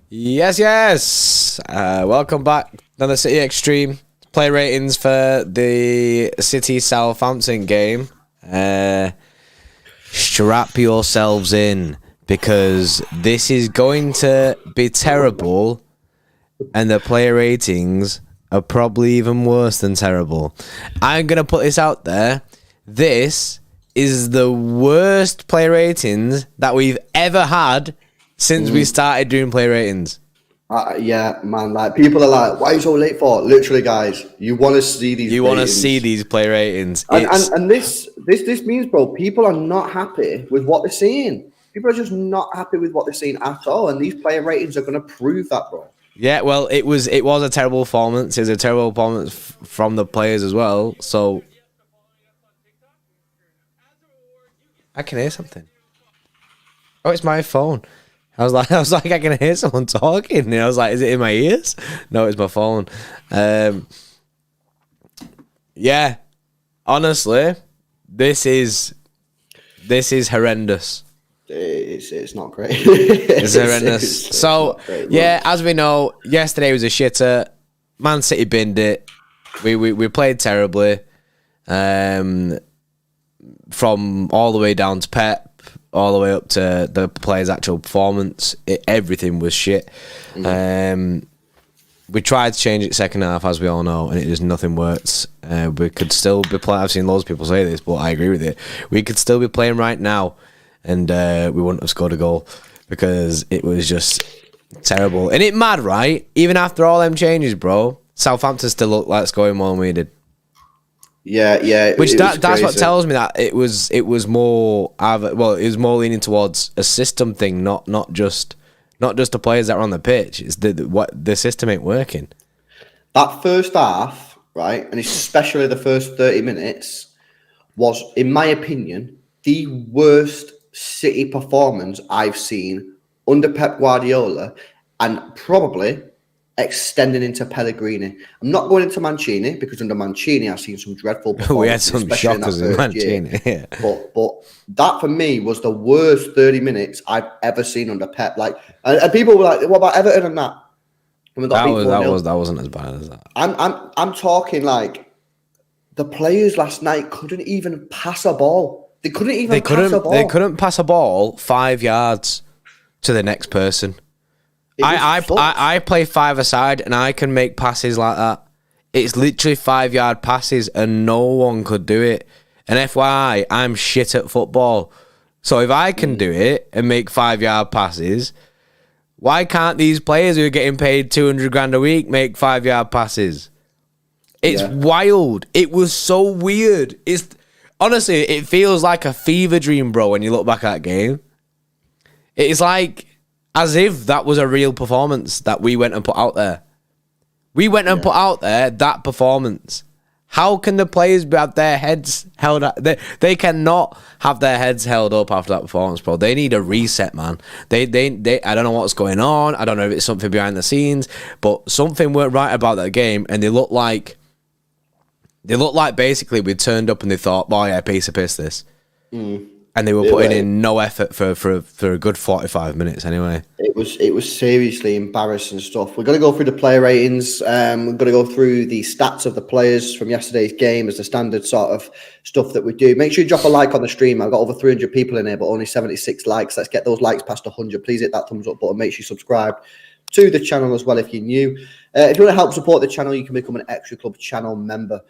Yes. Welcome back. Another City Extreme play ratings for the City Southampton game. Strap yourselves in because this is going to be terrible, and the player ratings are probably even worse than terrible. I'm gonna put this out there. This is the worst player ratings that we've ever had since we started doing play ratings. Yeah, man. Like, people are like, "Why are you so late for?" Literally, guys, you want to see these. You want to see these play ratings, and this means, bro, people are not happy with what they're seeing. People are just not happy with what they're seeing at all, and these player ratings are going to prove that, bro. Yeah, well, it was a terrible performance. It was a terrible performance from the players as well. So I can hear something. Oh, it's my phone. I was like, I can hear someone talking. And I was like, is it in my ears? No, it's my phone. Yeah, honestly, this is horrendous. It's not great. It's horrendous. So, yeah, as we know, yesterday was a shitter. Man City binned it. We played terribly. From all the way down to PEP, all the way up to the players' actual performance, everything was shit. We tried to change it second half, as we all know, and it just nothing worked. We could still be playing. I've seen loads of people say this, but I agree with it. We could still be playing right now, and we wouldn't have scored a goal because it was just terrible. And it mad, right? Even after all them changes, bro, Southampton still looked like scoring more than we did. Yeah. That's what tells me that it was more it was more leaning towards a system thing, not just the players that are on the pitch. It's the system ain't working. That first half, right, and especially the first 30 minutes, was, in my opinion, the worst City performance I've seen under Pep Guardiola, and probably extending into Pellegrini. I'm not going into Mancini because under Mancini I've seen some dreadful performances. We had some shockers in Mancini. Yeah. But that for me was the worst 30 minutes I've ever seen under Pep. Like, and people were like, "What about Everton and that?" And that wasn't as bad as that. I'm talking like the players last night couldn't even pass a ball. They couldn't pass a ball. They couldn't pass a ball 5 yards to the next person. I play five-a-side and I can make passes like that. It's literally 5-yard passes and no one could do it. And FYI, I'm shit at football. So if I can do it and make 5-yard passes, why can't these players who are getting paid 200 grand a week make 5-yard passes? It's wild. It was so weird. Honestly, it feels like a fever dream, bro, when you look back at that game. It's like as if that was a real performance that we went and put out there. We went and put out there that performance. How can the players have their heads held up? They cannot have their heads held up after that performance, bro. They need a reset, man. They I don't know what's going on. I don't know if it's something behind the scenes, but something weren't right about that game, and they look like basically we turned up and they thought, "Oh yeah, piece of piss this." And they were putting in no effort for a good 45 minutes anyway. It was seriously embarrassing stuff. We're going to go through the player ratings. We're going to go through the stats of the players from yesterday's game as the standard sort of stuff that we do. Make sure you drop a like on the stream. I've got over 300 people in here, but only 76 likes. Let's get those likes past 100. Please hit that thumbs up button. Make sure you subscribe to the channel as well if you're new. If you want to help support the channel, you can become an Xtra Club channel member.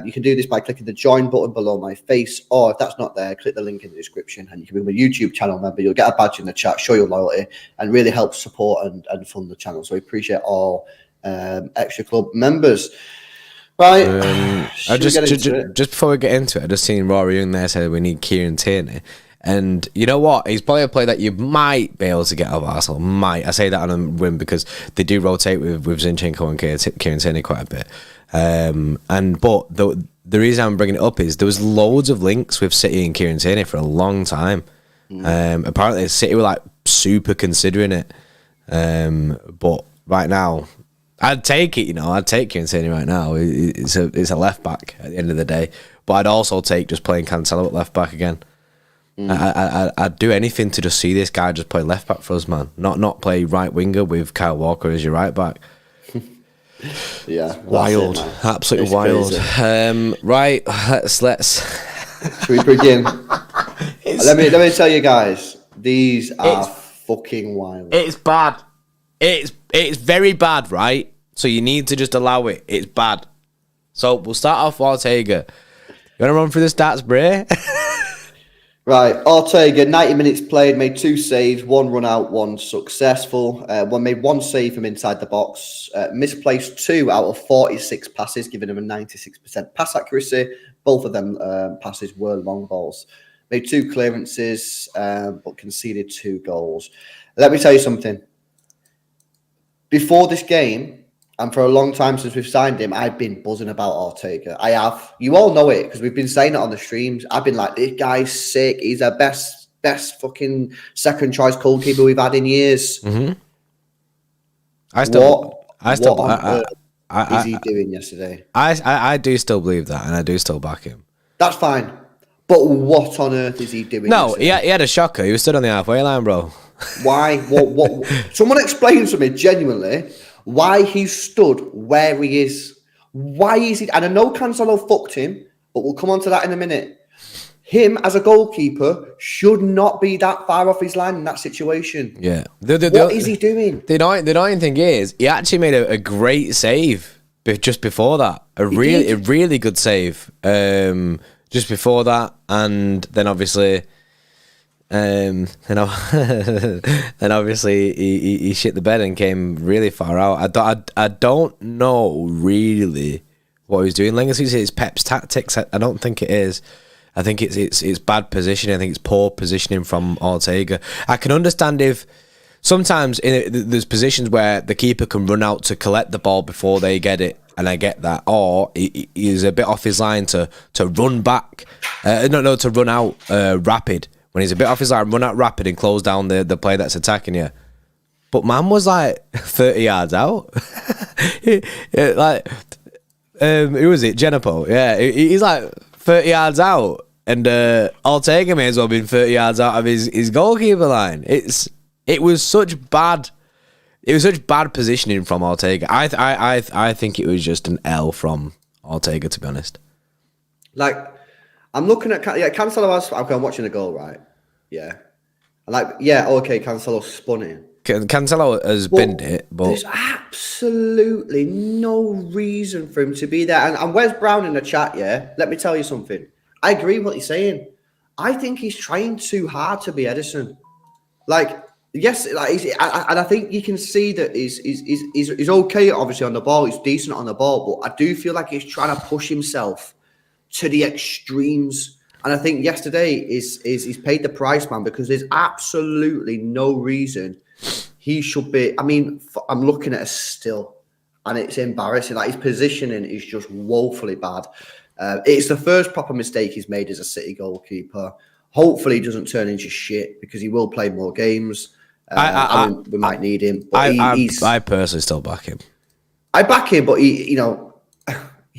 You can do this by clicking the join button below my face, or if that's not there, click the link in the description and you can become a YouTube channel member. You'll get a badge in the chat, show your loyalty, and really help support and fund the channel. So we appreciate all Xtra Club members. Right. Just before we get into it, I just seen Rory in there said we need Kieran Tierney. And you know what? He's probably a player that you might be able to get out of Arsenal. Might. I say that on a whim because they do rotate with Zinchenko and Kieran Tierney quite a bit. But the reason I'm bringing it up is there was loads of links with City and Kieran Tierney for a long time. Apparently City were like super considering it. But right now, I'd take it. I'd take Kieran Tierney right now. It's a left back at the end of the day. but I'd also take just playing Cancelo at left back again. I'd do anything to just see this guy just play left back for us, man. Not play right winger with Kyle Walker as your right back. Yeah, wild, absolutely wild. Right, let's. Should we begin? Let me tell you guys, these are fucking wild. It's bad. It's very bad, right? So you need to just allow it. It's bad. So we'll start off with Ortega. You want to run through the stats, Bray? Right, Ortega, 90 minutes played, made 2 saves, 1 run out, 1 successful. Made 1 save from inside the box. Misplaced 2 out of 46 passes, giving him a 96% pass accuracy. Both of them passes were long balls. Made 2 clearances, but conceded 2 goals. Let me tell you something. Before this game, and for a long time since we've signed him, I've been buzzing about Ortega. I have. You all know it because we've been saying it on the streams. I've been like, this guy's sick. He's the best fucking second choice goalkeeper we've had in years. Mm-hmm. What is he doing yesterday? I do still believe that, and I do still back him. That's fine. But what on earth is he doing? No, he had a shocker. He was stood on the halfway line, bro. Why? What? Someone explain to me, genuinely, why he stood where he is. Why is he? And I know Cancelo fucked him, but we'll come on to that in a minute. Him as a goalkeeper should not be that far off his line in that situation. Yeah. What is he doing? The annoying thing is, he actually made a great save just before that. A really good save just before that. And then obviously... then obviously he shit the bed and came really far out. I don't know really what he was doing. Like I said, it's Pep's tactics. I don't think it is. I think it's bad positioning. I think it's poor positioning from Ortega. I can understand if sometimes there's positions where the keeper can run out to collect the ball before they get it, and I get that. Or he's a bit off his line to run back. To run out rapid. When he's a bit off his line, run out rapid and close down the play that's attacking you. But man was like 30 yards out. Who was it? Genepo. Yeah, he's like 30 yards out. And Ortega may as well have been 30 yards out of his goalkeeper line. It was such bad positioning from Ortega. I think it was just an L from Ortega, to be honest. Like, I'm looking at Cancelo. I'm watching the goal, right? Yeah. Okay, Cancelo spun it. Cancelo has binned it, but there's absolutely no reason for him to be there. And Wes Brown in the chat, yeah. Let me tell you something. I agree with what he's saying. I think he's trying too hard to be Edison. Like, yes, and I think you can see that he's okay, obviously, on the ball. He's decent on the ball, but I do feel like he's trying to push himself to the extremes. And I think yesterday he's paid the price, man, because there's absolutely no reason he should be. I mean, I'm looking at a still, and it's embarrassing. Like, his positioning is just woefully bad. It's the first proper mistake he's made as a City goalkeeper. Hopefully, he doesn't turn into shit because he will play more games. We might need him. But I personally still back him. I back him, but he's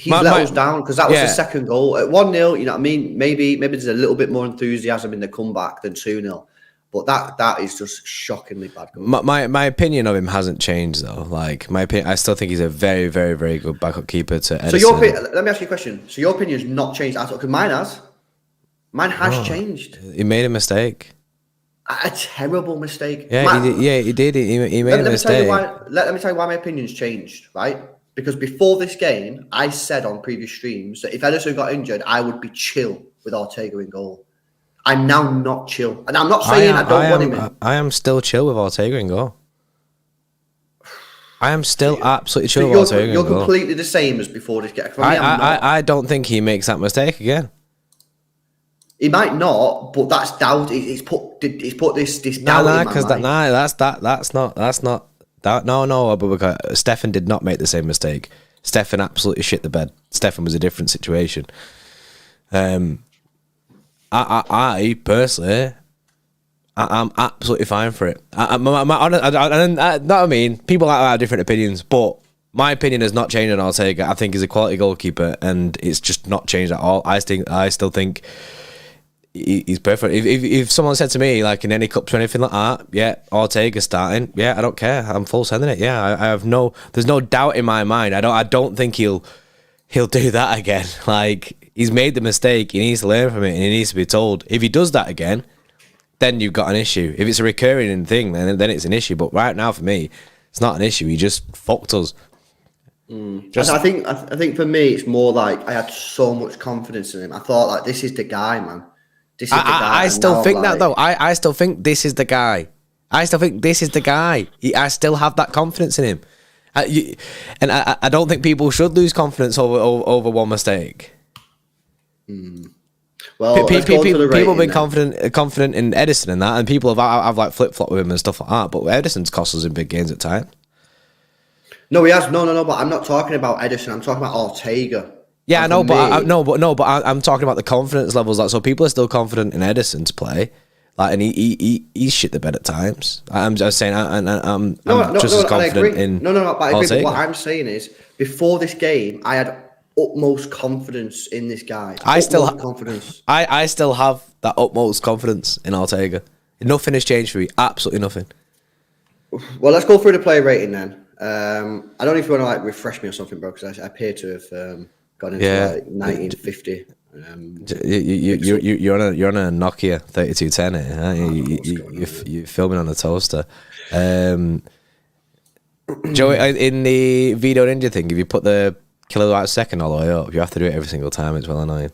let us down because that was the second goal at 1-0. You know what I mean? Maybe there's a little bit more enthusiasm in the comeback than 2-0. But that is just shockingly bad goal. My opinion of him hasn't changed though. Like, my opinion, I still think he's a very, very, very good backup keeper to Edison. So let me ask you a question. So your opinion's not changed at all? Because mine has. Mine has changed. He made a mistake. A terrible mistake. Yeah, he did. He made a mistake. Let me tell you why my opinion's changed, right? Because before this game, I said on previous streams that if Edison got injured, I would be chill with Ortega in goal. I'm now not chill. And I'm not saying I don't want him in. I am still chill with Ortega in goal. I am still absolutely chill with Ortega in goal. You're completely the same as before this game. I don't think he makes that mistake again. He might not, but that's doubt. He's put this doubt in my mind. No, Stefan did not make the same mistake. Stefan absolutely shit the bed. Stefan was a different situation. I personally, I'm absolutely fine for it. People have different opinions, but My opinion has not changed on Ortega. I think he's a quality goalkeeper, and it's just not changed at all. I still think he's perfect. If someone said to me, like in any cups or anything like that, yeah, Ortega's starting, yeah, I don't care. I'm full sending it. Yeah, I have there's no doubt in my mind. I don't think he'll do that again. Like, he's made the mistake. He needs to learn from it, and he needs to be told. If he does that again, then you've got an issue. If it's a recurring thing, then it's an issue. But right now, for me, it's not an issue. He just fucked us. I think for me, it's more like I had so much confidence in him. I thought, like, this is the guy, man. This is the guy. I still think that, though. I still think this is the guy. I still think this is the guy. I still have that confidence in him. And I don't think people should lose confidence over one mistake. Well, people have been confident in Edison and that, and people have like flip flop with him and stuff like that. But Edison's cost us in big games at times. No, he has. No. But I'm not talking about Edison. I'm talking about Ortega. Yeah, I know, but I'm talking about the confidence levels. Like, so people are still confident in Edison to play. Like, and he's shit the bed at times. I'm just saying, I'm just as confident in. But I agree. But what I'm saying is, before this game, I had utmost confidence in this guy. I still have that utmost confidence in Ortega. Nothing has changed for me. Absolutely nothing. Well, let's go through the player rating then. I don't know if you want to like refresh me or something, bro, because I appear to have gone into like 1950. You're on a Nokia 3210 here, huh? You're filming on a toaster. Joey, in the Video Ninja thing, if you put the kilowatt second all the way up, you have to do it every single time. It's well annoying.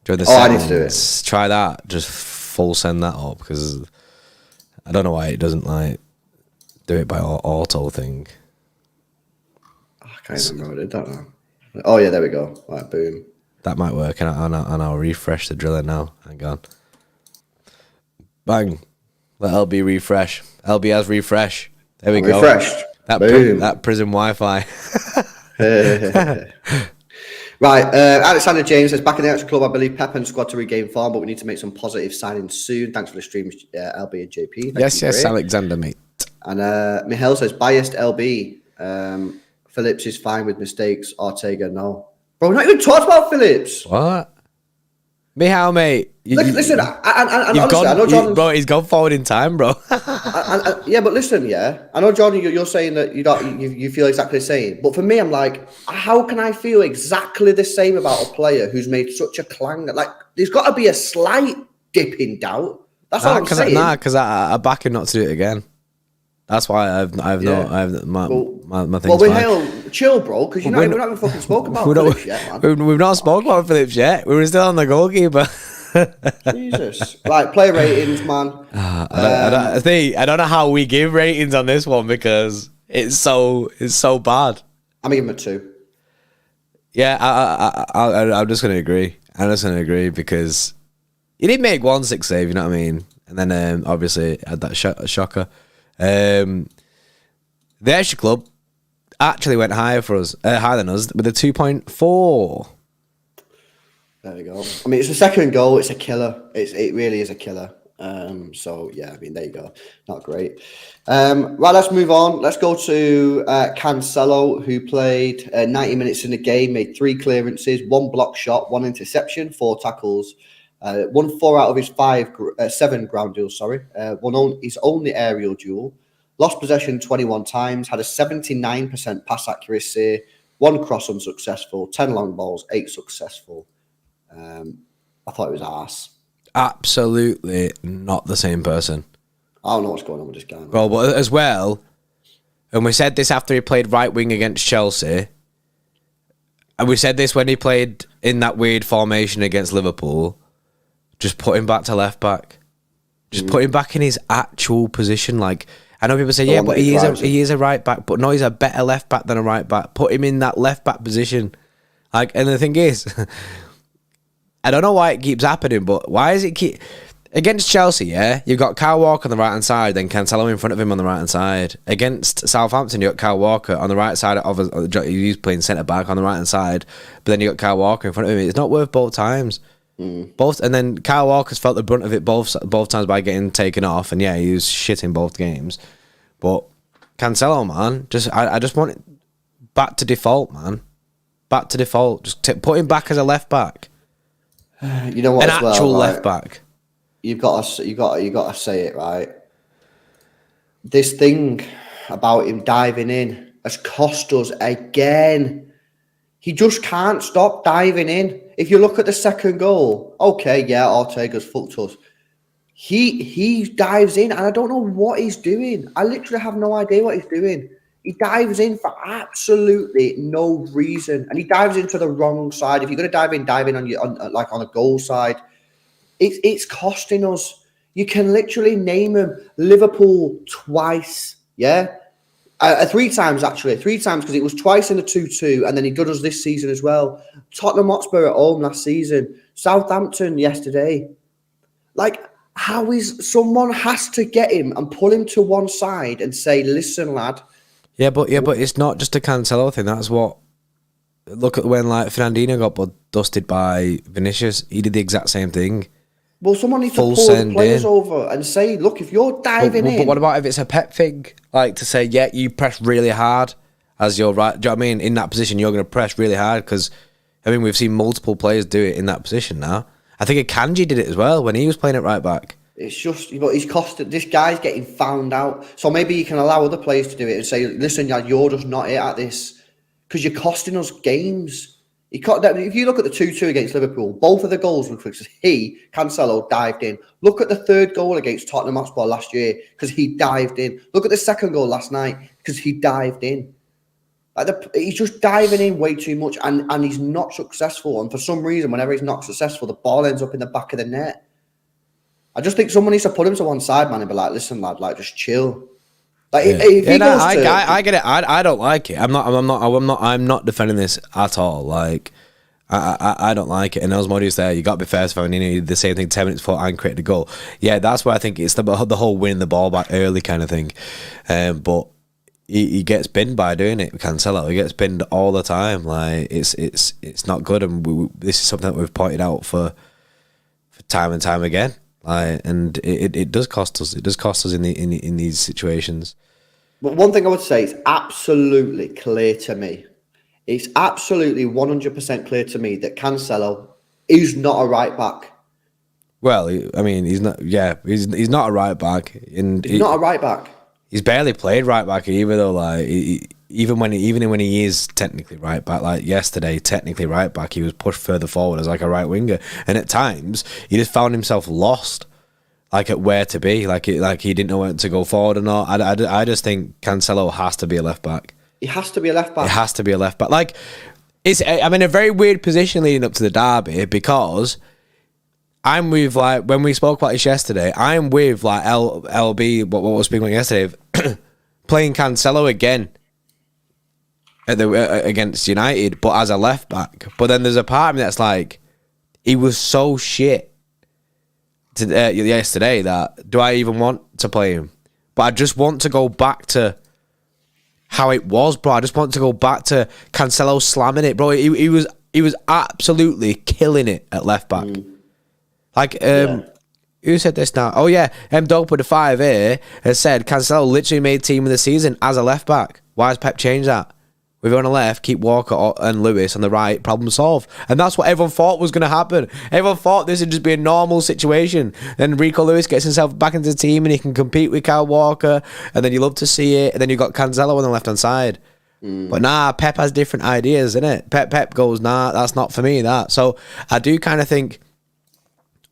During the I need to do it. Try that. Just full send that up, because I don't know why it doesn't like do it by auto thing. I can't remember what I did that now. Oh yeah, there we go. Right, boom. That might work, and I'll refresh the driller now. Hang on. Bang. Let LB refresh. LB has refresh. There we go. Refreshed. That prison Wi-Fi. Right, Alexander James says, back in the Xtra Club, I believe PEP and squad to regain form, but we need to make some positive signings soon. Thanks for the streams, LB and JP. Yes, Alexander, mate. And Mihail says, biased LB. Phillips is fine with mistakes. Ortega, no. Bro, we're not even talked about Phillips. What? Mihail, mate. Listen, I know Jordan. Bro, he's gone forward in time, bro. Yeah, but listen, yeah. I know, Jordan, you're saying that you feel exactly the same. But for me, I'm like, how can I feel exactly the same about a player who's made such a clang? Like, there's got to be a slight dip in doubt. That's all I'm saying. Because I back him not to do it again. That's why my thing's well, Mihail, chill, bro, because we haven't fucking spoken about Phillips yet, man. We've not spoken about Phillips yet. We were still on the goalkeeper. Jesus. Right, player ratings, man. I don't know how we give ratings on this one, because it's so bad. I'm gonna give him a 2. Yeah, I'm just gonna agree. Because he did make 1-6 save, you know what I mean? And then obviously had that shocker. The Xtra Club actually went higher than us with a 2.4. There we go. I mean, it's the second goal. It's a killer. It really is a killer. So yeah, I mean, there you go. Not great. Right, let's move on. Let's go to Cancelo, who played 90 minutes in the game, made 3 clearances, 1 block shot, 1 interception, 4 tackles. Won 4 out of his 7 ground duels. Won his only aerial duel. Lost possession 21 times. Had a 79% pass accuracy. 1 cross unsuccessful. 10 long balls. 8 successful. I thought it was arse. Absolutely not the same person. I don't know what's going on with this guy. Well, but as well, and we said this after he played right wing against Chelsea. And we said this when he played in that weird formation against Liverpool. Just put him back to left back. Just put him back in his actual position. Like, I know people say, yeah, but he is a right back. But no, he's a better left back than a right back. Put him in that left back position. Like, and the thing is, I don't know why it keeps happening, but why is it keep against Chelsea? Yeah, you've got Kyle Walker on the right hand side, then Cancelo in front of him on the right hand side. Against Southampton, you got Kyle Walker on the right side of he's playing centre back on the right hand side, but then you got Kyle Walker in front of him. It's not worth both times. Both, and then Kyle Walker's felt the brunt of it both times by getting taken off, and yeah, he was shit in both games. But Cancelo, man. I just want it back to default, man. Back to default. Just put him back as a left back. You know what? An as well, actual right? left back. You got to say it right. This thing about him diving in has cost us again. He just can't stop diving in. If you look at the second goal, okay, yeah, Ortega's fucked us. He dives in, and I don't know what he's doing. I literally have no idea what he's doing. He dives in for absolutely no reason, and he dives into the wrong side. If you're going to dive in on a goal side, it's costing us. You can literally name him Liverpool twice, yeah. 3 times actually, 3 times because it was twice in the 2-2, and then he did us this season as well. Tottenham Hotspur at home last season, Southampton yesterday. Like, how is someone has to get him and pull him to one side and say, "Listen, lad." Yeah, but it's not just a Cancelo thing. That's what. Look at when like Fernandinho got dusted by Vinicius. He did the exact same thing. Well, someone needs to pull the players over and say, "Look, if you're diving in." But what about if it's a PEP thing? Like to say, yeah, you press really hard as you're right. Do you know what I mean? In that position, you're going to press really hard because, I mean, we've seen multiple players do it in that position now. I think Akanji did it as well when he was playing it right back. It's just, but he's costed. This guy's getting found out. So maybe you can allow other players to do it and say, "Listen, you're just not it at this because you're costing us games." If you look at the 2-2 against Liverpool, both of the goals were because Cancelo dived in. Look at the third goal against Tottenham Hotspur last year because he dived in. Look at the second goal last night because he dived in. He's just diving in way too much, and he's not successful. And for some reason, whenever he's not successful, the ball ends up in the back of the net. I just think someone needs to put him to one side, man, and be like, "Listen, lad, like just chill." Like, if he goes I get it. I don't like it. I'm not defending this at all. Like, I don't like it. And Osmodius there, you got to be fair to him. He did the same thing 10 minutes before and created a goal. Yeah, that's where I think it's the whole winning the ball back early kind of thing. But he gets binned by doing it. Cancelo, he gets binned all the time. Like it's not good. And this is something that we've pointed out for time and time again. And it does cost us. It does cost us in these situations. But one thing I would say is absolutely clear to me. It's absolutely 100% clear to me that Cancelo is not a right back. Well, I mean, he's not. Yeah, he's not a right back. He's not a right back. He's barely played right back either, though. Like even when he is technically right back, like yesterday, technically right back, he was pushed further forward as like a right winger, and at times he just found himself lost, like at where to be, like he didn't know when to go forward or not. I just think Cancelo has to be a left back. He has to be a left back. It has to be a left back. Like I'm in a very weird position leading up to the derby because I'm with, like, when we spoke about this yesterday, I'm with like LB, what we were speaking about yesterday, playing Cancelo again against United, but as a left back. But then there's a part of me that's like, he was so shit yesterday that do I even want to play him? But I just want to go back to how it was, bro. I just want to go back to Cancelo slamming it, bro. He was absolutely killing it at left back. Like, who said this now? Oh yeah, Dog with the 5A has said Cancelo literally made team of the season as a left back. Why has Pep changed that? We've on the left, keep Walker and Lewis on the right, problem solved. And that's what everyone thought was going to happen. Everyone thought this would just be a normal situation. Then Rico Lewis gets himself back into the team and he can compete with Kyle Walker. And then you love to see it. And then you've got Cancelo on the left-hand side. But nah, Pep has different ideas, innit? Pep goes, nah, that's not for me, that. So I do kind of think,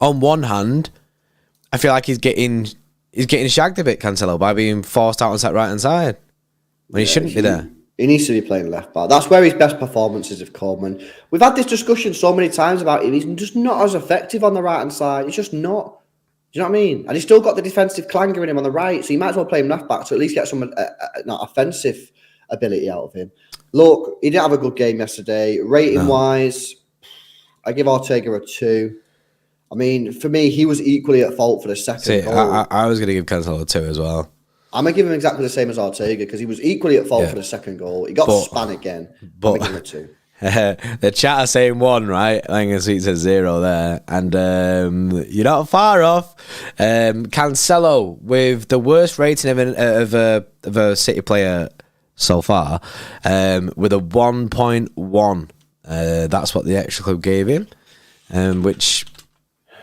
on one hand, I feel like he's getting shagged a bit, Cancelo, by being forced out on that right-hand side. When he shouldn't be there. He needs to be playing left back. That's where his best performances have come. And we've had this discussion so many times about him. He's just not as effective on the right-hand side. He's just not. Do you know what I mean? And he's still got the defensive clanger in him on the right, so you might as well play him left back to at least get some offensive ability out of him. Look, he didn't have a good game yesterday. Rating-wise, I give Ortega a 2. I mean, for me, he was equally at fault for the second goal. I was going to give Cancelo a 2 as well. I'm going to give him exactly the same as Ortega because he was equally at fault for the second goal. He got spun again. I'm going to give him a 2. The chat are saying 1, right? Langer Sweet says 0 there. And you're not far off. Cancelo with the worst rating of a City player so far, with a 1.1. That's what the Xtra Club gave him, which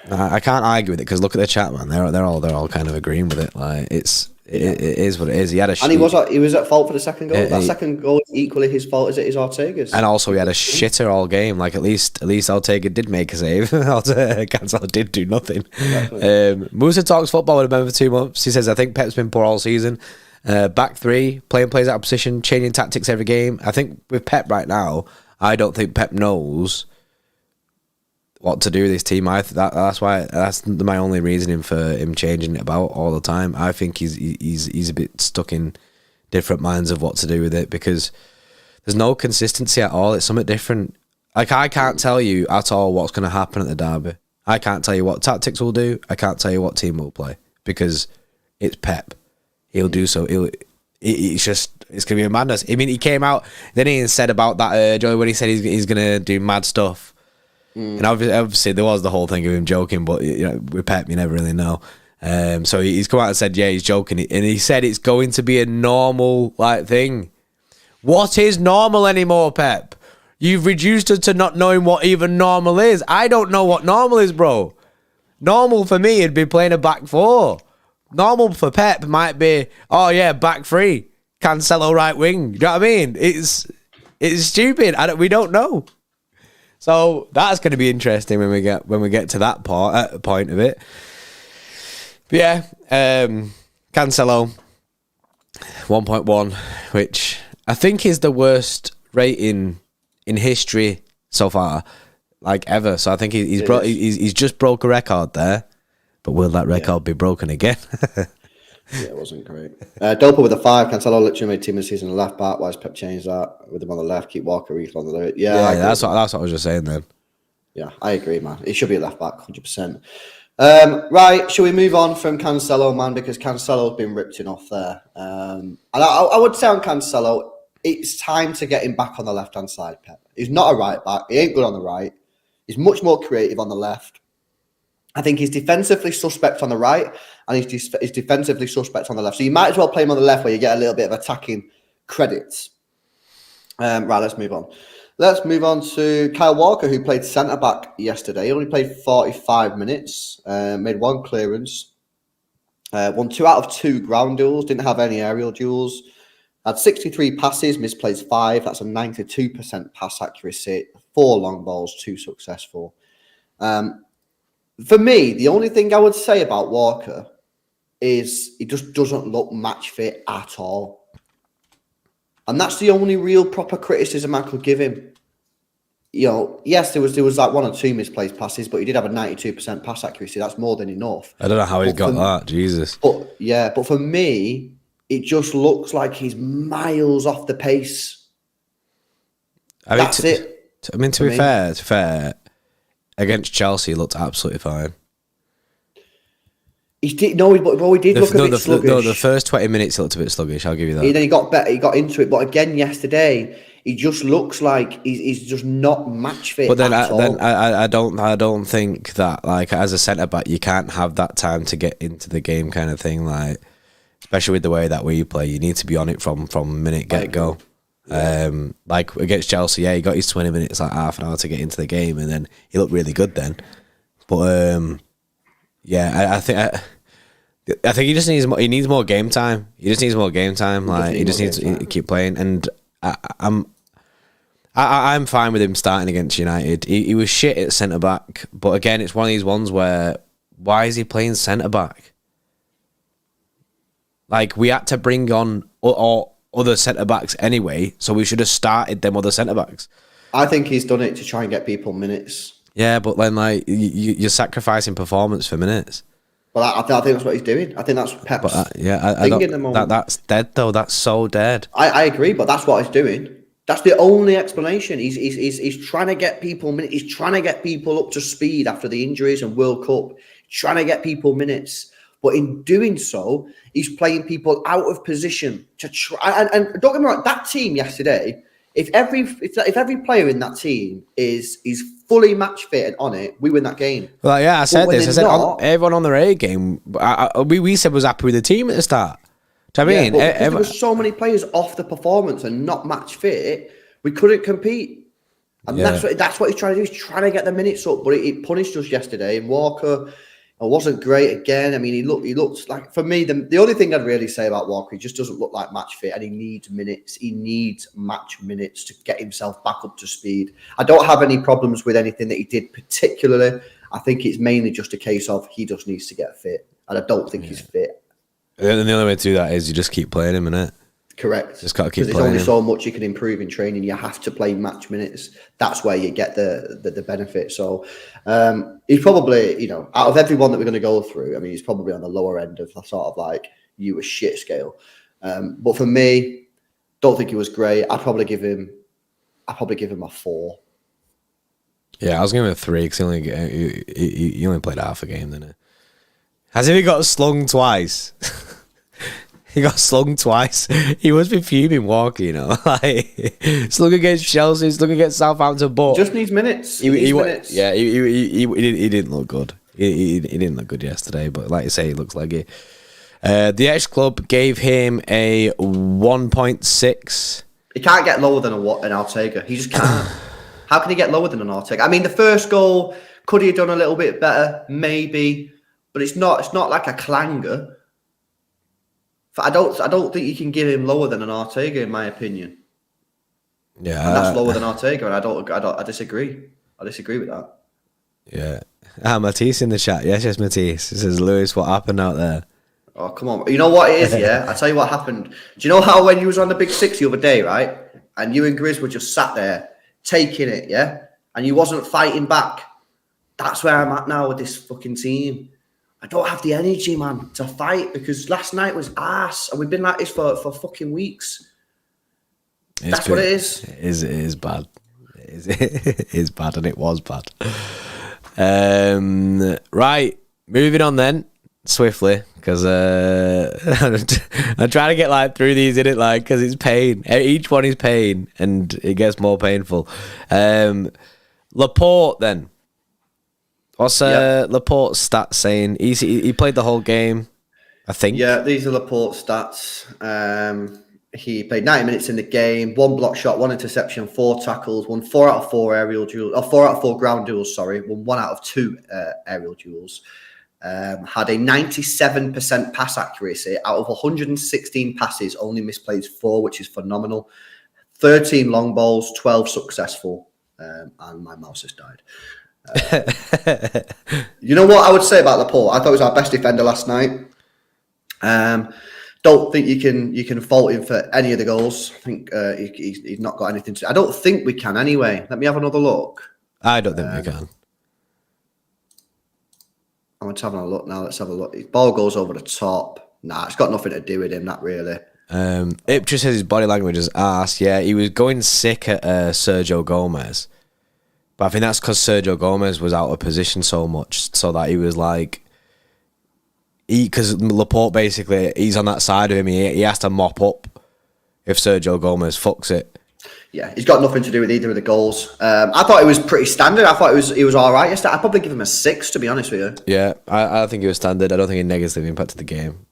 I can't argue with it because look at the chat, man. They're all kind of agreeing with it. Like it is what it is. He had a and he was at fault for the second goal. That second goal is equally his fault as it is Ortega's. And also he had a shitter all game. Like at least Ortega did make a save. Cancelo did do nothing. Exactly. Musa talks football with a member for 2 months. He says, I think Pep's been poor all season. Back 3, playing players out of position, changing tactics every game. I think with Pep right now, I don't think Pep knows what to do with this team. That's my only reasoning for him changing it about all the time. I think he's a bit stuck in different minds of what to do with it because there's no consistency at all. It's something different. Like I can't tell you at all what's going to happen at the derby. I can't tell you what tactics we'll do. I can't tell you what team we'll play because it's Pep. He'll do so. It's going to be a madness. I mean, he came out then he said about that Joey when he said he's going to do mad stuff. And obviously there was the whole thing of him joking, but with Pep you never really know. So he's come out and said, yeah, he's joking, and he said it's going to be a normal thing. What is normal anymore, Pep? You've reduced us to not knowing what even normal is. I don't know what normal is, bro. Normal for me would be playing a back 4. Normal for Pep might be, back 3, Cancelo right wing. You know what I mean? It's stupid. We don't know. So that's going to be interesting when we get to that point of it. But yeah, Cancelo 1.1, which I think is the worst rating in history so far, ever. So I think he's just broke a record there. But will that record be broken again? Yeah, it wasn't great. Dopa with a 5. Cancelo literally made team of the season left back. Why has Pep changed that? With him on the left, keep Walker Reef on the right. Yeah, that's what I was just saying then. Yeah, I agree, man. It should be a left back, 100%. Right, shall we move on from Cancelo, man? Because Cancelo's been ripped off there. And I would say on Cancelo, it's time to get him back on the left-hand side, Pep. He's not a right back. He ain't good on the right. He's much more creative on the left. I think he's defensively suspect on the right and he's defensively suspect on the left. So you might as well play him on the left where you get a little bit of attacking credits. Right, let's move on. Let's move on to Kyle Walker, who played centre-back yesterday. He only played 45 minutes, made 1 clearance, won 2 out of 2 ground duels, didn't have any aerial duels, had 63 passes, misplaced 5. That's a 92% pass accuracy, 4 long balls, 2 successful. For me, the only thing I would say about Walker is he just doesn't look match fit at all. And that's the only real proper criticism I could give him. Yes, there was 1 or 2 misplaced passes, but he did have a 92% pass accuracy. That's more than enough. I don't know how he's got that, Jesus. But for me, it just looks like he's miles off the pace. That's it. To be fair, against Chelsea, he looked absolutely fine. He did look a bit sluggish. No, the first 20 minutes he looked a bit sluggish. I'll give you that. Then he got better. He got into it, but again yesterday, he just looks like he's just not match fit. But then I don't think that as a centre back you can't have that time to get into the game kind of thing. Especially with the way that we play, you need to be on it from minute get go. Yeah. Against Chelsea, he got his 20 minutes, half an hour to get into the game, and then he looked really good then. But I think he just needs more game time. He just needs more game time. He just needs to keep playing. And I'm fine with him starting against United. He was shit at centre back, but again, it's one of these ones where why is he playing centre back? We had to bring on other centre backs anyway, so we should have started them other centre backs. I think he's done it to try and get people minutes. Yeah, but then you're sacrificing performance for minutes. Well, I think that's what he's doing. I think that's Pep's thing in the moment. That's dead though. That's so dead. I agree, but that's what he's doing. That's the only explanation. He's trying to get people minutes. He's trying to get people up to speed after the injuries and World Cup. He's trying to get people minutes. But in doing so, he's playing people out of position to try. And don't get me wrong, that team yesterday, if every player in that team is fully match fit and on it, we win that game. Well, yeah, I said this. I said everyone on their A game. We said was happy with the team at the start. Do you know what I mean? There were so many players off the performance and not match fit, we couldn't compete. And that's what he's trying to do. He's trying to get the minutes up, but he punished us yesterday. And Walker wasn't great again. I mean, he looked like, for me, the only thing I'd really say about Walker, he just doesn't look like match fit, and he needs minutes. He needs match minutes to get himself back up to speed. I don't have any problems with anything that he did particularly. I think it's mainly just a case of he just needs to get fit, and I don't think he's fit. And the only way to do that is you just keep playing him, innit? Correct. Just got to keep playing. There's only so much you can improve in training. You have to play match minutes. That's where you get the benefit. So he's probably, out of everyone that we're going to go through, I mean, he's probably on the lower end of the sort of like you a shit scale. But for me, don't think he was great. I'd probably give him a 4. Yeah, I was giving him a 3 because he only played half a game, didn't he? As if he got slung twice. He got slung twice. He must be fuming Walker, like slung against Chelsea, slung against Southampton, but just needs minutes. He didn't look good. He didn't look good yesterday, but like you say, he looks like it. The Xtra Club gave him a 1.6. He can't get lower than an Ortega. He just can't. How can he get lower than an Ortega? I mean, the first goal, could he have done a little bit better? Maybe, but it's not like a clanger. I don't think you can give him lower than an Ortega, in my opinion. Yeah, and that's lower than Ortega, and I disagree. I disagree with that. Yeah. Matisse in the chat. Yes, Matisse. It says, Lewis, what happened out there? Oh, come on. You know what it is, yeah? I'll tell you what happened. Do you know how when you was on the Big Six the other day, right? And you and Grizz were just sat there taking it, yeah? And you wasn't fighting back. That's where I'm at now with this fucking team. I don't have the energy, man, to fight because last night was arse, and we've been like this for fucking weeks. That's what it is. It is bad. It is bad, and it was bad. Right, moving on then, swiftly, because I'm trying to get through these, innit, because it's pain. Each one is pain, and it gets more painful. Laporte then. What's Laporte's stats saying? He played the whole game, I think. Yeah, these are Laporte's stats. He played 90 minutes in the game, 1 block shot, 1 interception, 4 tackles, won 4 out of 4 aerial duels, 4 out of 4 ground duels, won 1 out of 2 aerial duels. Had a 97% pass accuracy. Out of 116 passes, only misplayed 4, which is phenomenal. 13 long balls, 12 successful. And my mouse has died. You know what I would say about Laporte? I thought he was our best defender last night. Don't think you can fault him for any of the goals. I think he's not got anything to. I don't think we can anyway. Let me have another look. I don't think we can. I'm just having a look now. Let's have a look. His ball goes over the top. Nah, it's got nothing to do with him. Not really. It just says his body language is arse. Yeah, he was going sick at Sergio Gomez. But I think that's because Sergio Gomez was out of position so much, so that he was because Laporte basically, he's on that side of him, he has to mop up if Sergio Gomez fucks it. Yeah, he's got nothing to do with either of the goals. I thought it was pretty standard. I thought he was all right yesterday. I'd probably give him a 6, to be honest with you. Yeah, I think he was standard. I don't think he negatively impacted the game.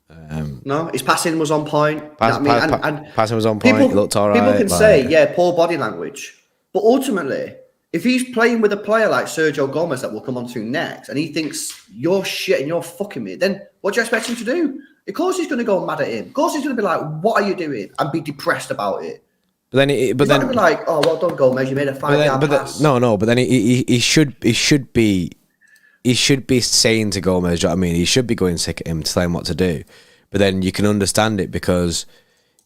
No, his passing was on point. Passing was on point. He looked all right. People can say, poor body language. But ultimately, if he's playing with a player like Sergio Gomez that we'll come on to next, and he thinks you're shit and you're fucking me, then what do you expect him to do? Of course he's going to go mad at him. Of course he's going to be like, what are you doing? And be depressed about it. But then, he's not going to be like, oh, well done, Gomez, you made a 5-yard pass. But then he should be saying to Gomez, you know what I mean? He should be going sick at him to tell him what to do. But then you can understand it because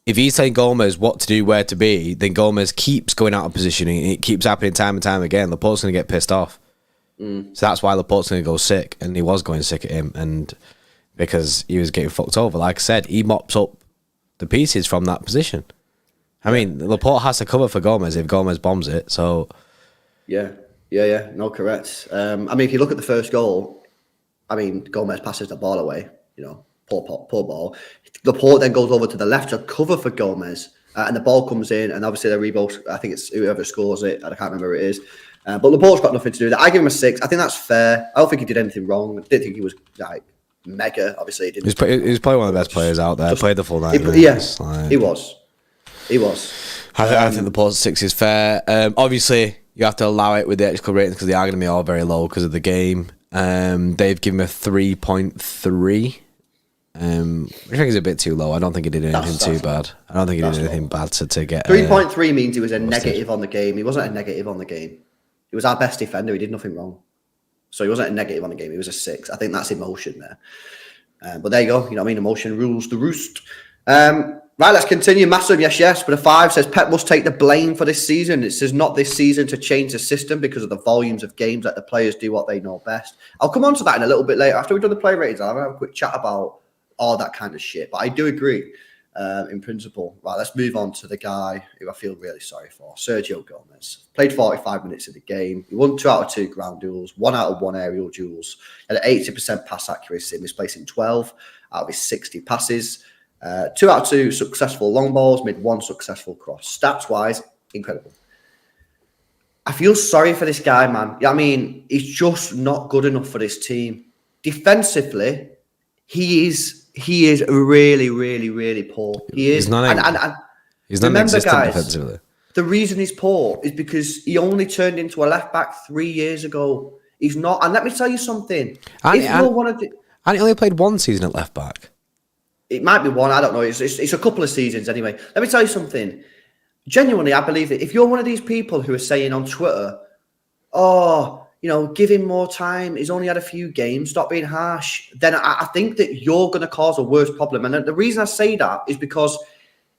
if he's telling Gomez what to do, where to be, then Gomez keeps going out of position. It keeps happening time and time again. Laporte's going to get pissed off. So that's why Laporte's going to go sick. And he was going sick at him. And because he was getting fucked over. Like I said, he mops up the pieces from that position. I mean, Laporte has to cover for Gomez if Gomez bombs it. So, yeah. No, correct. I mean, if you look at the first goal, I mean, Gomez passes the ball away, poor ball. Laporte then goes over to the left to cover for Gomez. And the ball comes in, and obviously the rebound, I think it's whoever scores it. I can't remember who it is. But the ball's got nothing to do with that. I give him a 6. I think that's fair. I don't think he did anything wrong. I didn't think he was like mega. Obviously, he didn't. He was probably one of the best players out there. Played the full 90 minutes. Yes, he was. He was. I think the ball's 6 is fair. Obviously, you have to allow it with the Xtra Club ratings because they are going to be all very low because of the game. They've given him a 3.3. I think it's a bit too low. I don't think he did anything too bad. I don't think he did anything bad to get 3.3 means he was a negative on the game. He wasn't a negative on the game. He was our best defender. He did nothing wrong. So he wasn't a negative on the game. He was a 6. I think that's emotion there. But there you go. You know what I mean? Emotion rules the roost. Right, let's continue. Massive, yes. But a 5 says Pep must take the blame for this season. It says not this season to change the system because of the volumes of games that the players do what they know best. I'll come on to that in a little bit later. After we've done the play ratings, I'll have a quick chat about all that kind of shit. But I do agree in principle. Right, let's move on to the guy who I feel really sorry for, Sergio Gomez. Played 45 minutes of the game. He won 2 out of 2 ground duels, 1 out of 1 aerial duels. He had an 80% pass accuracy, misplacing 12 out of his 60 passes. 2 out of 2 successful long balls, made 1 successful cross. Stats-wise, incredible. I feel sorry for this guy, man. I mean, he's just not good enough for this team. Defensively, he is really, really, really poor. He is. He's not existent defensively. The reason he's poor is because he only turned into a left back 3 years ago. He's not. And let me tell you something. And he only played 1 season at left back. It might be 1. I don't know. It's a couple of seasons anyway. Let me tell you something. Genuinely, I believe that if you're one of these people who are saying on Twitter, oh, give him more time. He's only had a few games. Stop being harsh. Then I think that you're going to cause a worse problem. And the reason I say that is because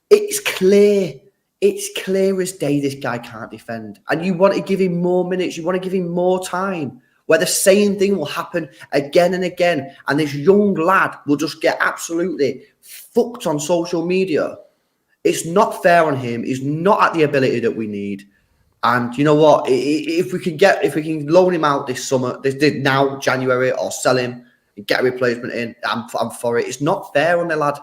it's clear. It's clear as day this guy can't defend. And you want to give him more minutes. You want to give him more time where the same thing will happen again and again. And this young lad will just get absolutely fucked on social media. It's not fair on him. He's not at the ability that we need. And you know what? If we can loan him out this summer, now January, or sell him and get a replacement in, I'm for it. It's not fair on the lad.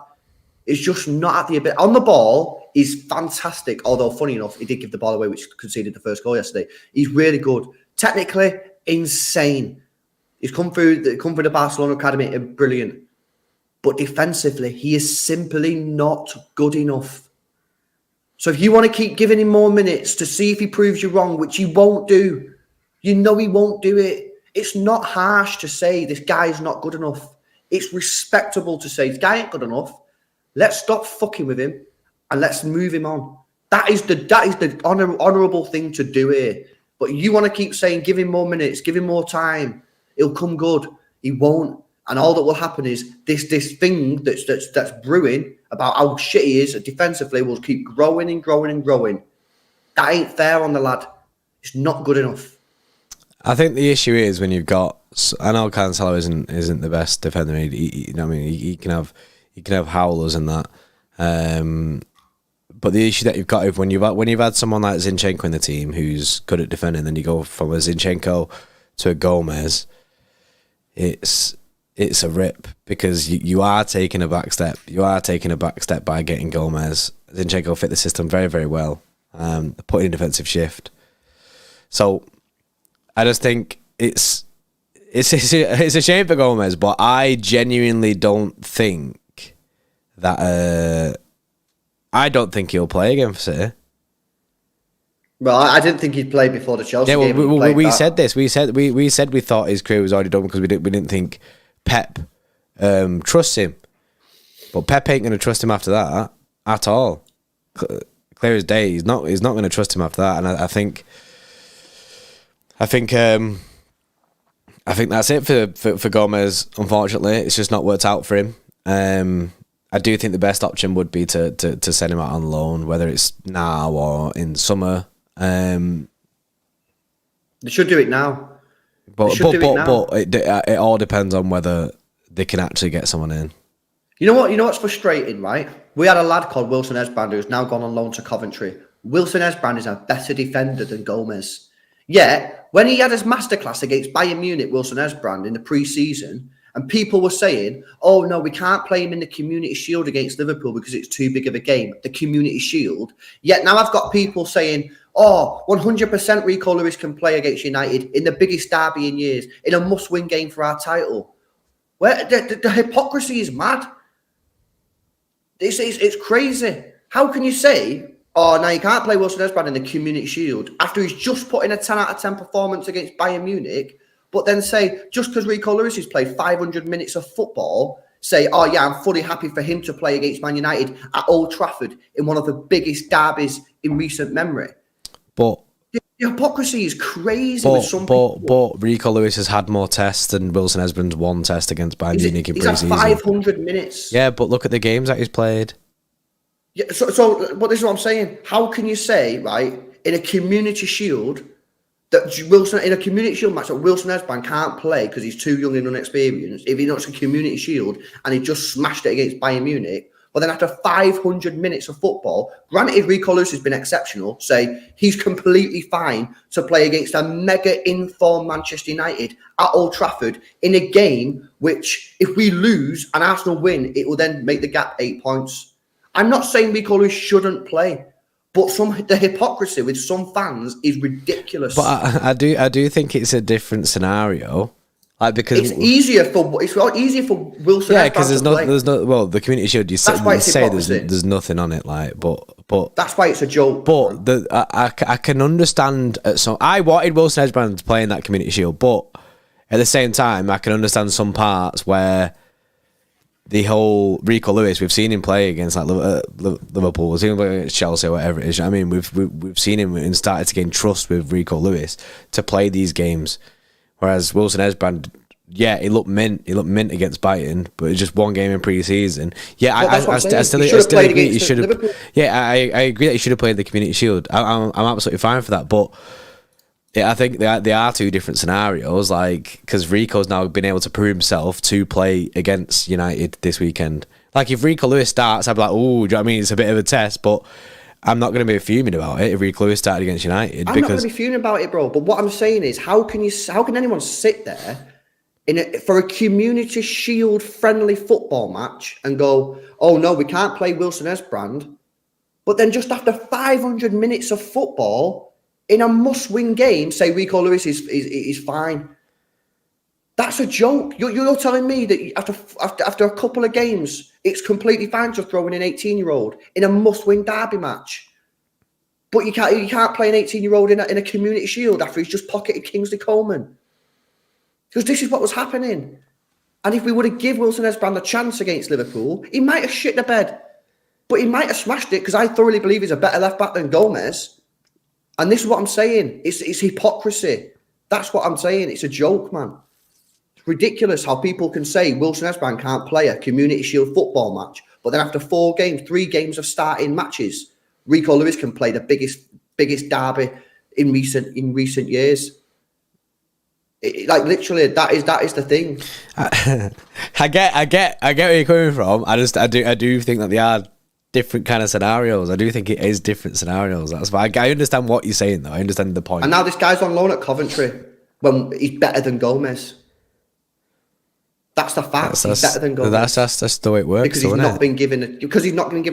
It's just not at the ability. On the ball, he's fantastic. Although funny enough, he did give the ball away, which conceded the first goal yesterday. He's really good. Technically, insane. He's come through the Barcelona academy, brilliant. But defensively, he is simply not good enough. So if you want to keep giving him more minutes to see if he proves you wrong, which he won't do, he won't do it. It's not harsh to say this guy's not good enough. It's respectable to say this guy ain't good enough. Let's stop fucking with him and let's move him on. That is the honourable thing to do here. But you want to keep saying, give him more minutes, give him more time. He'll come good. He won't. And all that will happen is this thing that's brewing about how shit he is defensively will keep growing and growing and growing. That ain't fair on the lad. It's not good enough. I think the issue is when you've got. I know Cancelo isn't the best defender. He can have howlers and that. But the issue that you've got is when you've had someone like Zinchenko in the team who's good at defending, then you go from a Zinchenko to a Gomez. It's a rip because you are taking a back step. You are taking a back step by getting Gomez. Zinchenko fit the system very, very well. Put in defensive shift. So I just think it's a shame for Gomez, but I genuinely don't think that I don't think he'll play again for City. Well, I didn't think he'd play before the Chelsea game. We said this. We said we thought his career was already done because we didn't think Pep trusts him. But Pep ain't going to trust him after that at all. Clear as day. He's not going to trust him after that. And I think that's it for Gomez. Unfortunately, it's just not worked out for him. I do think the best option would be to send him out on loan, whether it's now or in summer. They should do it now. But it all depends on whether they can actually get someone in. You know what's frustrating, right? We had a lad called Wilson Esbrand who's now gone on loan to Coventry. Wilson Esbrand is a better defender than Gomez. Yet, when he had his masterclass against Bayern Munich, Wilson Esbrand, in the pre-season, And people were saying, oh, no, we can't play him in the Community Shield against Liverpool because it's too big of a game, the Community Shield. Yet now I've got people saying, oh, 100% Rico Lewis can play against United in the biggest derby in years, in a must-win game for our title. Where the hypocrisy is mad. It's crazy. How can you say, oh, now you can't play Wilson Esbrand in the Community Shield after he's just put in a 10 out of 10 performance against Bayern Munich, but then say, just because Rico Lewis has played 500 minutes of football, say, oh, yeah, I'm fully happy for him to play against Man United at Old Trafford in one of the biggest derbies in recent memory. But the hypocrisy is crazy with some people. But Rico Lewis has had more tests than Wilson Esbrand's one test against Bayern Munich in pre-season. He's had 500 minutes. Yeah, but look at the games that he's played. Yeah, but this is what I'm saying. How can you say, right, in a Community Shield, in a Community Shield match that Wilson Esbrand can't play because he's too young and inexperienced, if he knows a Community Shield and he just smashed it against Bayern Munich, but then after 500 minutes of football, granted Rico Lewis has been exceptional, say he's completely fine to play against a mega informed Manchester United at Old Trafford in a game which, if we lose and Arsenal win, it will then make the gap 8 points. I'm not saying Rico Lewis shouldn't play, but the hypocrisy with some fans is ridiculous. But I do think it's a different scenario. Like, because it's easier for Wilson. Yeah, because there's no. Well, the Community Shield, you say there's nothing on it, like, but that's why it's a joke. But I can understand. I wanted Wilson Esbrand to play in that Community Shield, but at the same time, I can understand some parts where the whole Rico Lewis, we've seen him play against like Liverpool, we've seen him play against Chelsea or whatever it is. I mean, we've seen him and started to gain trust with Rico Lewis to play these games. Whereas Wilson Esbrand, yeah, he looked mint against Bayern, but it's just one game in pre-season. Yeah, I still agree he should have. Yeah, I agree that he should have played the Community Shield. I'm absolutely fine for that, but yeah, I think they are two different scenarios. Like, because Rico's now been able to prove himself to play against United this weekend. Like, if Rico Lewis starts, I'd be like, oh, do you know what I mean? It's a bit of a test, but I'm not going to be fuming about it if Rico Lewis started against United. I'm not going to be fuming about it, bro. But what I'm saying is, how can anyone sit there for a Community Shield friendly football match and go, oh no, we can't play Wilson Esbrand, but then just after 500 minutes of football in a must-win game, say Rico Lewis is fine? That's a joke. You're telling me that after a couple of games, it's completely fine to throw in an 18-year-old in a must-win derby match, but you can't play an 18-year-old in a Community Shield after he's just pocketed Kingsley Coleman, because this is what was happening. And if we would have given Wilson Esbrand a chance against Liverpool, he might have shit the bed, but he might have smashed it, because I thoroughly believe he's a better left back than Gomez. And this is what I'm saying. It's hypocrisy. That's what I'm saying. It's a joke, man. Ridiculous how people can say Wilson Esbrand can't play a Community Shield football match, but then after 3 games of starting matches, Rico Lewis can play the biggest derby in recent years. Like, literally, that is the thing. I get where you're coming from. I do think that they are different kind of scenarios. I do think it is different scenarios. That's why I understand what you're saying, though. I understand the point. And now this guy's on loan at Coventry when he's better than Gomez. That's the fact. He's better than Gomez. That's the way it works. Because he's not been given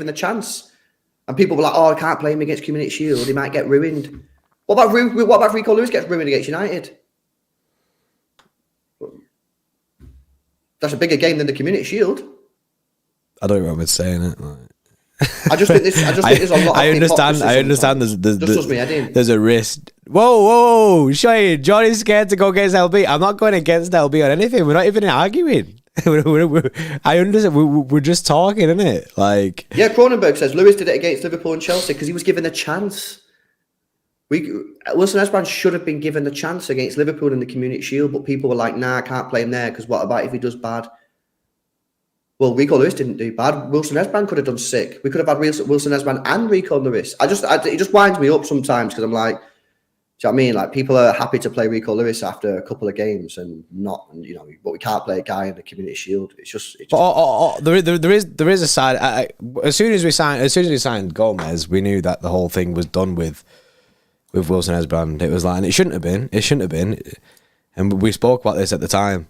the chance. And people were like, "Oh, I can't play him against Community Shield. He might get ruined." What about Rico Lewis gets ruined against United? That's a bigger game than the Community Shield. I don't remember saying it. I just think there's a lot. I understand. There's a risk. Whoa, Shane, Johnny's scared to go against LB. I'm not going against LB on anything. We're not even arguing. I understand. We're just talking, isn't it? Like, yeah, Cronenberg says Lewis did it against Liverpool and Chelsea because he was given a chance. Wilson Esbrand should have been given the chance against Liverpool in the Community Shield, but people were like, "Nah, I can't play him there because what about if he does bad?" Well, Rico Lewis didn't do bad. Wilson Esbrand could have done sick. We could have had Wilson Esbrand and Rico Lewis. It just winds me up sometimes because I'm like, do you know what I mean? Like, people are happy to play Rico Lewis after a couple of games and not, but we can't play a guy in the Community Shield. There is a side. As soon as we signed Gomez, we knew that the whole thing was done with Wilson Esbrand. It was like, and it shouldn't have been. And we spoke about this at the time.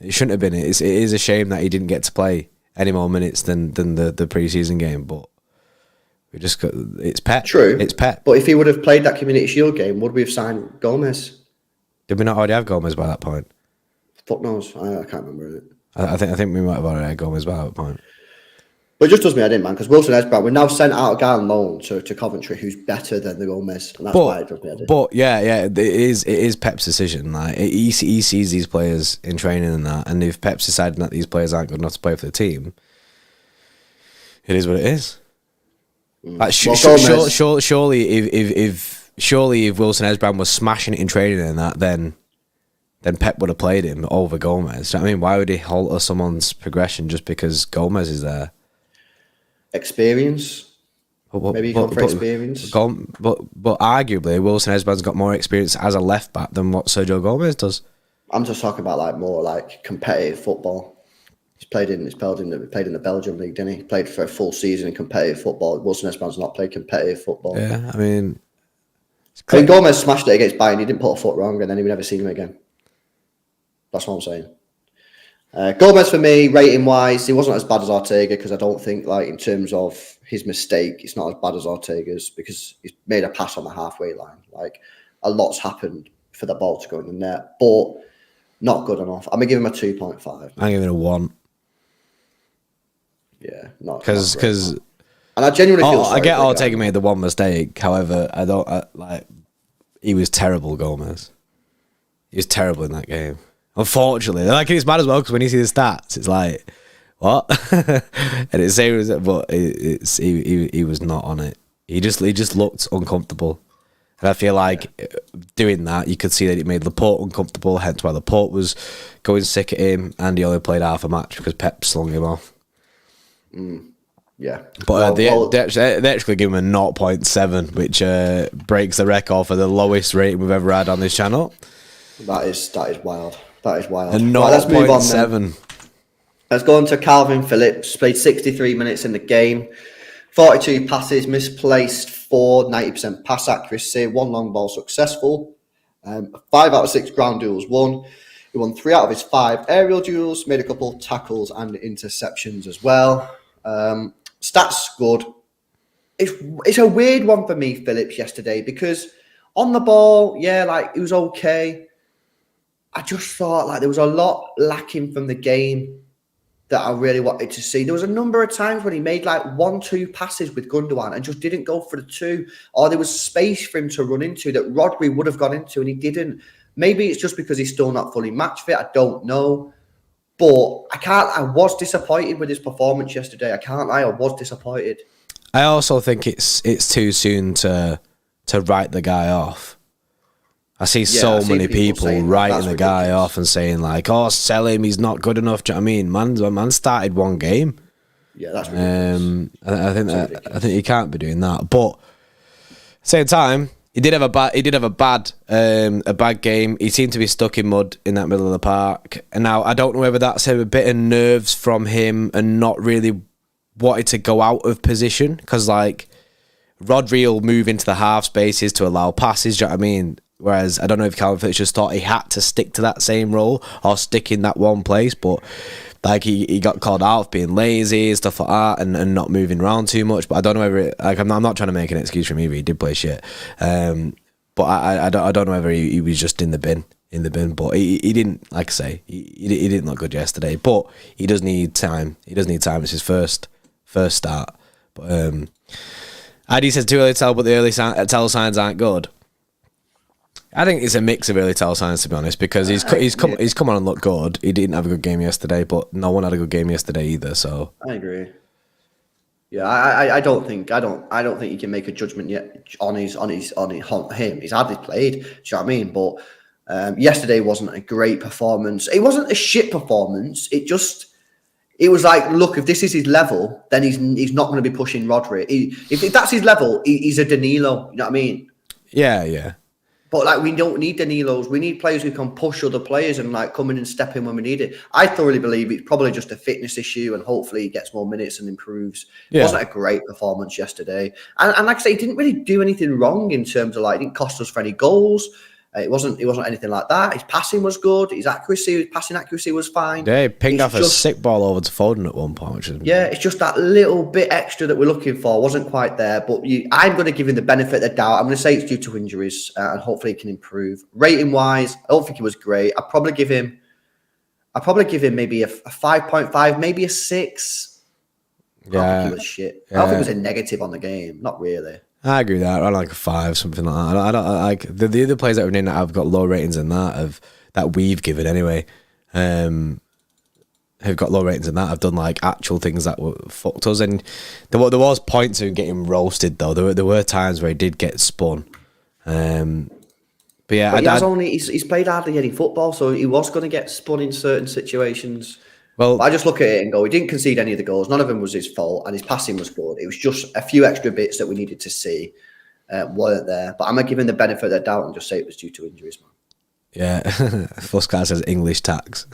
It shouldn't have been. It is a shame that he didn't get to play any more minutes than the pre-season game, but we just got it's Pep. True. It's Pep. But if he would have played that Community Shield game, would we have signed Gomez? Did we not already have Gomez by that point? Fuck knows. I can't remember it. I think we might have already had Gomez by that point. But it just does me head in, man, because Wilson Esbrand, we're now sent out a guy on loan to Coventry who's better than the Gomez, and that's why it does me head in. But yeah, it is Pep's decision. Like he sees these players in training and that, and if Pep's deciding that these players aren't good enough to play for the team, it is what it is. Like, surely if Wilson Esbrand was smashing it in training and that, then Pep would have played him over Gomez. Do you know what I mean? Why would he alter someone's progression just because Gomez is there? Experience. Maybe you come for experience. But arguably, Wilson Esbrand's got more experience as a left back than what Sergio Gomez does. I'm just talking about more competitive football. He's played in the Belgian league, didn't he? He played for a full season in competitive football. Wilson Esbrand's not played competitive football. Yeah, I mean, Gomez smashed it against Bayern. He didn't put a foot wrong, and then we never seen him again. That's what I'm saying. Gomez for me, rating wise, he wasn't as bad as Ortega because I don't think in terms of his mistake, it's not as bad as Ortega's because he's made a pass on the halfway line. A lot's happened for the ball to go in the net, but not good enough. I'm gonna give him a 2.5. I'm giving it a 1. Yeah, not because and I genuinely feel. I get Ortega made the one mistake. However, he was terrible. Gomez, he was terrible in that game. Unfortunately, it's bad as well because when you see the stats, it's like, what? And it's same, but he was not on it. He just looked uncomfortable, and I feel like doing that, you could see that it made Laporte uncomfortable. Hence why Laporte was going sick at him, and he only played half a match because Pep slung him off. Yeah, but they actually give him a 0.7, which breaks the record for the lowest rating we've ever had on this channel. That is wild. That is wild. A 0.7. Let's move on then. Let's go on to Calvin Phillips. Played 63 minutes in the game. 42 passes, misplaced 4, 90% pass accuracy, 1 long ball successful. 5 out of 6 ground duels won. He won 3 out of his 5 aerial duels, made a couple tackles and interceptions as well. Stats good. It's a weird one for me, Phillips, yesterday, because on the ball, it was okay. I just thought there was a lot lacking from the game that I really wanted to see. There was a number of times when he made 1-2 passes with Gundogan and just didn't go for the 2, or there was space for him to run into that Rodri would have gone into and he didn't. Maybe it's just because he's still not fully match fit. I don't know. But I was disappointed with his performance yesterday. I can't lie, I was disappointed. I also think it's too soon to write the guy off. I see so many people writing the guy off and saying sell him, he's not good enough. Do you know what I mean? Man started 1 game. Yeah, that's ridiculous. I think you can't be doing that. But same time, he did have a bad game. He seemed to be stuck in mud in that middle of the park. And now I don't know whether that's a bit of nerves from him and not really wanted to go out of position because Rodri will move into the half spaces to allow passes. Do you know what I mean? Whereas I don't know if Calvin Phillips just thought he had to stick to that same role or stick in that one place, but he got called out for being lazy and stuff like that and not moving around too much. But I don't know whether I'm not trying to make an excuse for him either. He did play shit, but I don't know whether he was just in the bin. But he didn't, like I say, he didn't look good yesterday. But he does need time. It's his first start. But Adi says too early to tell, but the early tell signs aren't good. I think it's a mix of early tell signs, to be honest, because he's come on and looked good. He didn't have a good game yesterday, but no one had a good game yesterday either. So I agree. Yeah, I don't think you can make a judgment yet on him. He's hardly played. Do you know what I mean? But yesterday wasn't a great performance. It wasn't a shit performance. It was look, if this is his level, then he's not going to be pushing Rodri. If that's his level, he's a Danilo. You know what I mean? Yeah. But we don't need Danilos. We need players who can push other players and come in and step in when we need it. I thoroughly believe it's probably just a fitness issue, and hopefully he gets more minutes and improves. Yeah. It wasn't a great performance yesterday, and like I say, he didn't really do anything wrong in terms of it didn't cost us for any goals. It wasn't anything like that. His passing was good. His passing accuracy was fine. Yeah, he pinged off a sick ball over to Foden at one point. It's just that little bit extra that we're looking for wasn't quite there. But I'm going to give him the benefit of the doubt. I'm going to say it's due to injuries, and hopefully he can improve. Rating wise, I don't think he was great. I'd probably give him maybe a 5.5, maybe a 6. I don't think he was shit. I don't think it was a negative on the game. Not really. I agree with that. I like a 5, something like that. I don't like the other players that we've named that have got low ratings than that we've given anyway. Have got low ratings than that. Have done like actual things that were fucked us, and there was points of getting roasted though. There were times where he did get spun. But he's played hardly any football, so he was going to get spun in certain situations. Well, I just look at it and go, he didn't concede any of the goals. None of them was his fault, and his passing was good. It was just a few extra bits that we needed to see weren't there. But I'm going to give him the benefit of the doubt and just say it was due to injuries, man. Yeah. Fuscar says English tax.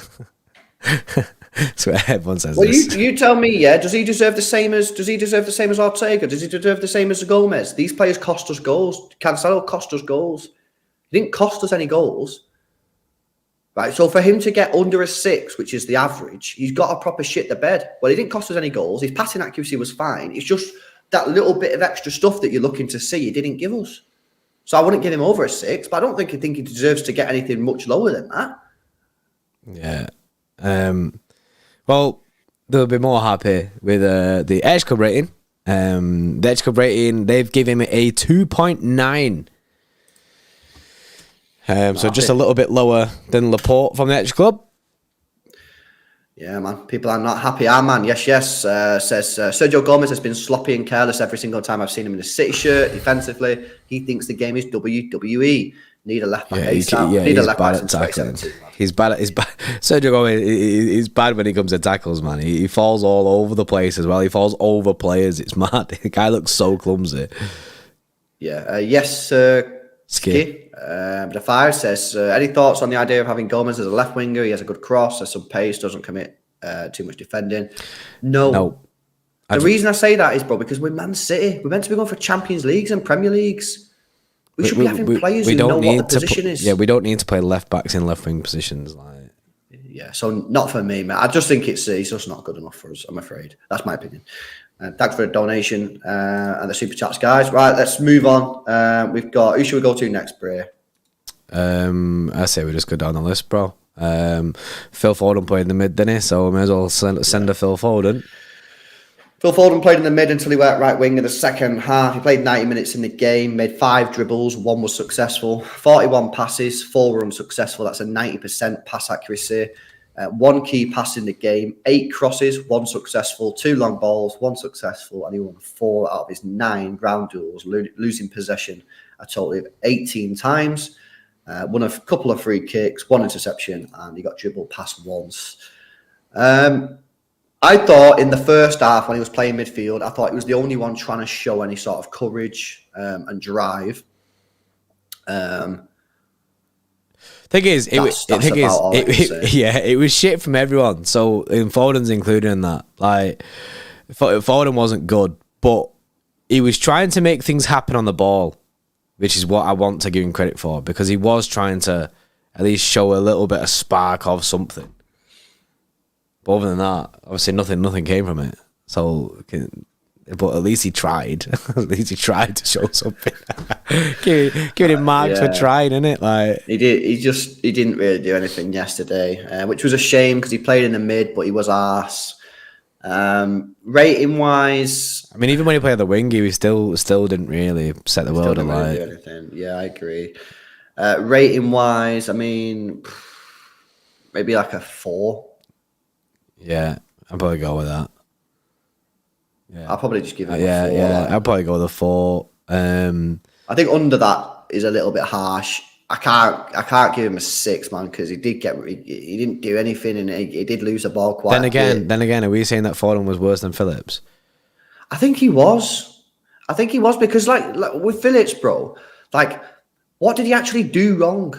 That's what everyone says. Well, you tell me, yeah, does he deserve the same as Ortega? Does he deserve the same as Gomez? These players cost us goals. Cancelo cost us goals. He didn't cost us any goals. Right, so for him to get under a 6, which is the average, he's got a proper shit the bed. Well, he didn't cost us any goals. His passing accuracy was fine. It's just that little bit of extra stuff that you're looking to see he didn't give us. So I wouldn't give him over a 6, but I don't think he deserves to get anything much lower than that. Yeah. Well, they'll be more happy with the Xtra Club rating. The Xtra Club rating, they've given him a 2.9. So just a little bit lower than Laporte from the Xtra Club. Yeah, man. People are not happy. Our man, yes, says Sergio Gomez has been sloppy and careless every single time I've seen him in a City shirt defensively. He thinks the game is WWE. Need a left back. He's bad at tackling. He's bad. Sergio Gomez, he's bad when he comes to tackles, man. He falls all over the place as well. He falls over players. It's mad. The guy looks so clumsy. Yeah. Yes, Ski. The Fire says, any thoughts on the idea of having Gomez as a left winger? He has a good cross, has some pace, doesn't commit too much defending. No. The reason I say that is, bro, because we're Man City. We're meant to be going for Champions Leagues and Premier Leagues. We should be having players who know what the position is. Yeah, we don't need to play left backs in left wing positions. Yeah, so not for me, man. I just think it's just not good enough for us, I'm afraid. That's my opinion. Thanks for the donation and the super chats, guys. Right, let's move on. We've got, who should we go to next, Bray? I say we just go down the list, bro. Phil Foden played in the mid, didn't he? So we may as well send a Phil Foden. Phil Foden played in the mid until he went right wing in the second half. He played 90 minutes in the game, made 5 dribbles, 1 was successful, 41 passes, 4 were unsuccessful. That's a 90% pass accuracy. 1 key pass in the game, 8 crosses, 1 successful, 2 long balls, 1 successful, and he won 4 out of his 9 ground duels, losing possession a total of 18 times. Won a couple of free kicks, 1 interception, and he got dribbled past once. I thought in the first half when he was playing midfield, I thought he was the only one trying to show any sort of courage and drive. Thing is, it was shit from everyone. So Foden's included in that. Like, Foden wasn't good, but he was trying to make things happen on the ball, which is what I want to give him credit for, because he was trying to at least show a little bit of spark of something. But other than that, obviously nothing came from it. So, but at least he tried. At least he tried to show something. Giving him marks for trying, innit? Like he did. He didn't really do anything yesterday, which was a shame because he played in the mid, but he was arse. Rating wise, I mean, even when he played at the wing, he still didn't really set the world alight. Really do anything. Yeah, I agree. Rating wise, I mean, maybe like a 4. Yeah, I'll probably go with that. Yeah, I'll probably just give it a 4. Yeah, I'll probably go with a 4. I think under that is a little bit harsh. I can't give him a 6, man, because he didn't do anything, and he did lose the ball quite. Then again, are we saying that Foden was worse than Phillips? I think he was. Because like with Phillips, bro, like what did he actually do wrong?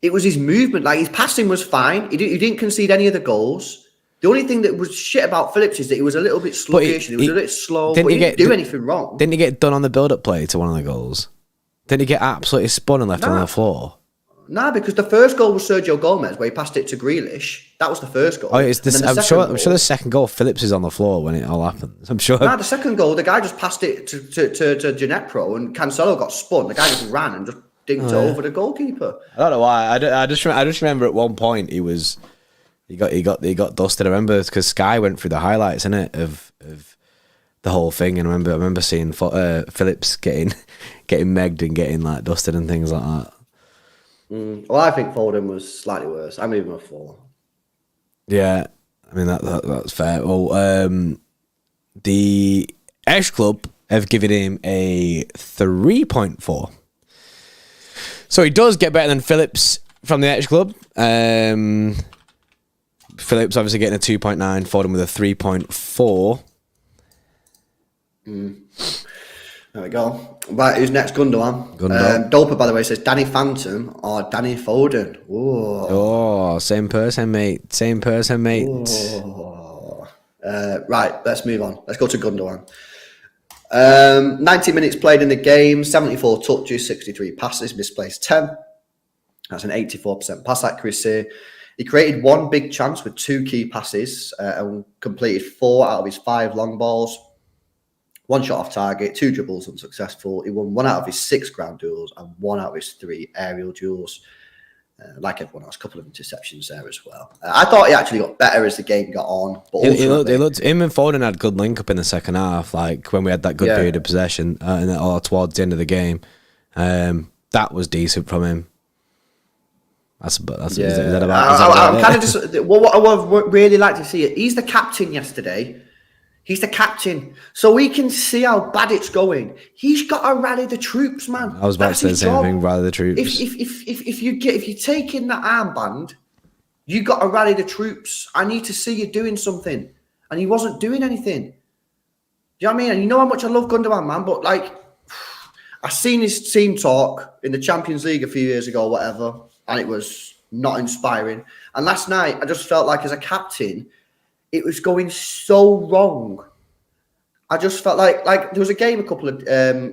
It was his movement. Like his passing was fine. He didn't concede any of the goals. The only thing that was shit about Phillips is that he was a little bit sluggish. He was a bit slow. But he didn't do anything wrong. Didn't he get done on the build-up play to one of the goals? Didn't he get absolutely spun and left on the floor? Nah, because the first goal was Sergio Gomez, where he passed it to Grealish. That was the first goal. Oh, it's this. I'm sure the second goal, Phillips is on the floor when it all happens. I'm sure. Nah, the second goal, the guy just passed it to Ginepro, and Cancelo got spun. The guy just ran and just dinked it over the goalkeeper. I don't know why. I just remember at one point he got dusted. I remember because Sky went through the highlights, innit, of the whole thing, and I remember seeing Phillips getting megged and getting like dusted and things like that. Well, I think Foden was slightly worse. I'm even a 4. Yeah, I mean that's fair. Well, the Xtra Club have given him a 3.4. So he does get better than Phillips from the Xtra Club. Phillips obviously getting a 2.9, Foden with a 3.4. There we go. Right, who's next? Gundogan. Doper, by the way, says Danny Phantom or Danny Foden. Ooh. Oh, same person, mate. Same person, mate. Right, let's move on. Let's go to Gundogan. 90 minutes played in the game, 74 touches, 63 passes, misplaced 10. That's an 84% pass accuracy. He created one big chance with 2 key passes and completed 4 out of his 5 long balls. 1 shot off target, 2 dribbles unsuccessful. He won 1 out of his 6 ground duels and 1 out of his 3 aerial duels. Like everyone else, a couple of interceptions there as well. I thought he actually got better as the game got on. But he looked. Him and Foden had good link up in the second half, like when we had that good period of possession, or towards the end of the game. That was decent from him. Is that about? I'm kind of just. What I would really like to see it. He's the captain yesterday. He's the captain, so we can see how bad it's going. He's got to rally the troops, man. I was about to say the same thing, rally the troops. If you take in that armband, you got to rally the troops. I need to see you doing something, and he wasn't doing anything. Do you know what I mean? And you know how much I love Gundogan, man, but like, I seen his team talk in the Champions League a few years ago, whatever, and it was not inspiring. And last night, I just felt like as a captain, it was going so wrong. I just felt like there was a game a couple of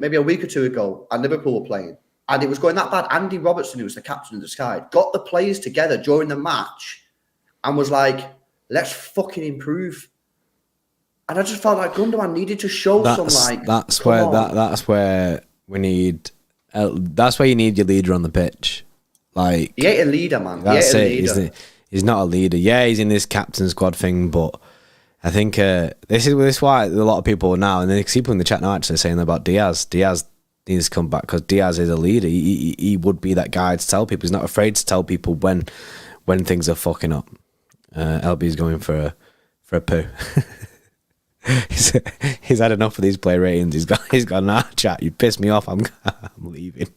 maybe a week or 2 ago, and Liverpool were playing, and it was going that bad. Andy Robertson, who was the captain of the side, got the players together during the match, and was like, "Let's fucking improve." And I just felt like Gundogan needed to show That's where we need. That's where you need your leader on the pitch. Like he ain't a leader, man. That's it. He's not a leader. Yeah, he's in this captain squad thing, but I think this is why a lot of people now, and then people in the chat now actually saying about Diaz. Diaz needs to come back because Diaz is a leader. He would be that guy to tell people. He's not afraid to tell people when things are fucking up. LB's going for a poo. he's had enough of these play ratings. He's gone, nah, chat, you pissed me off. I'm leaving.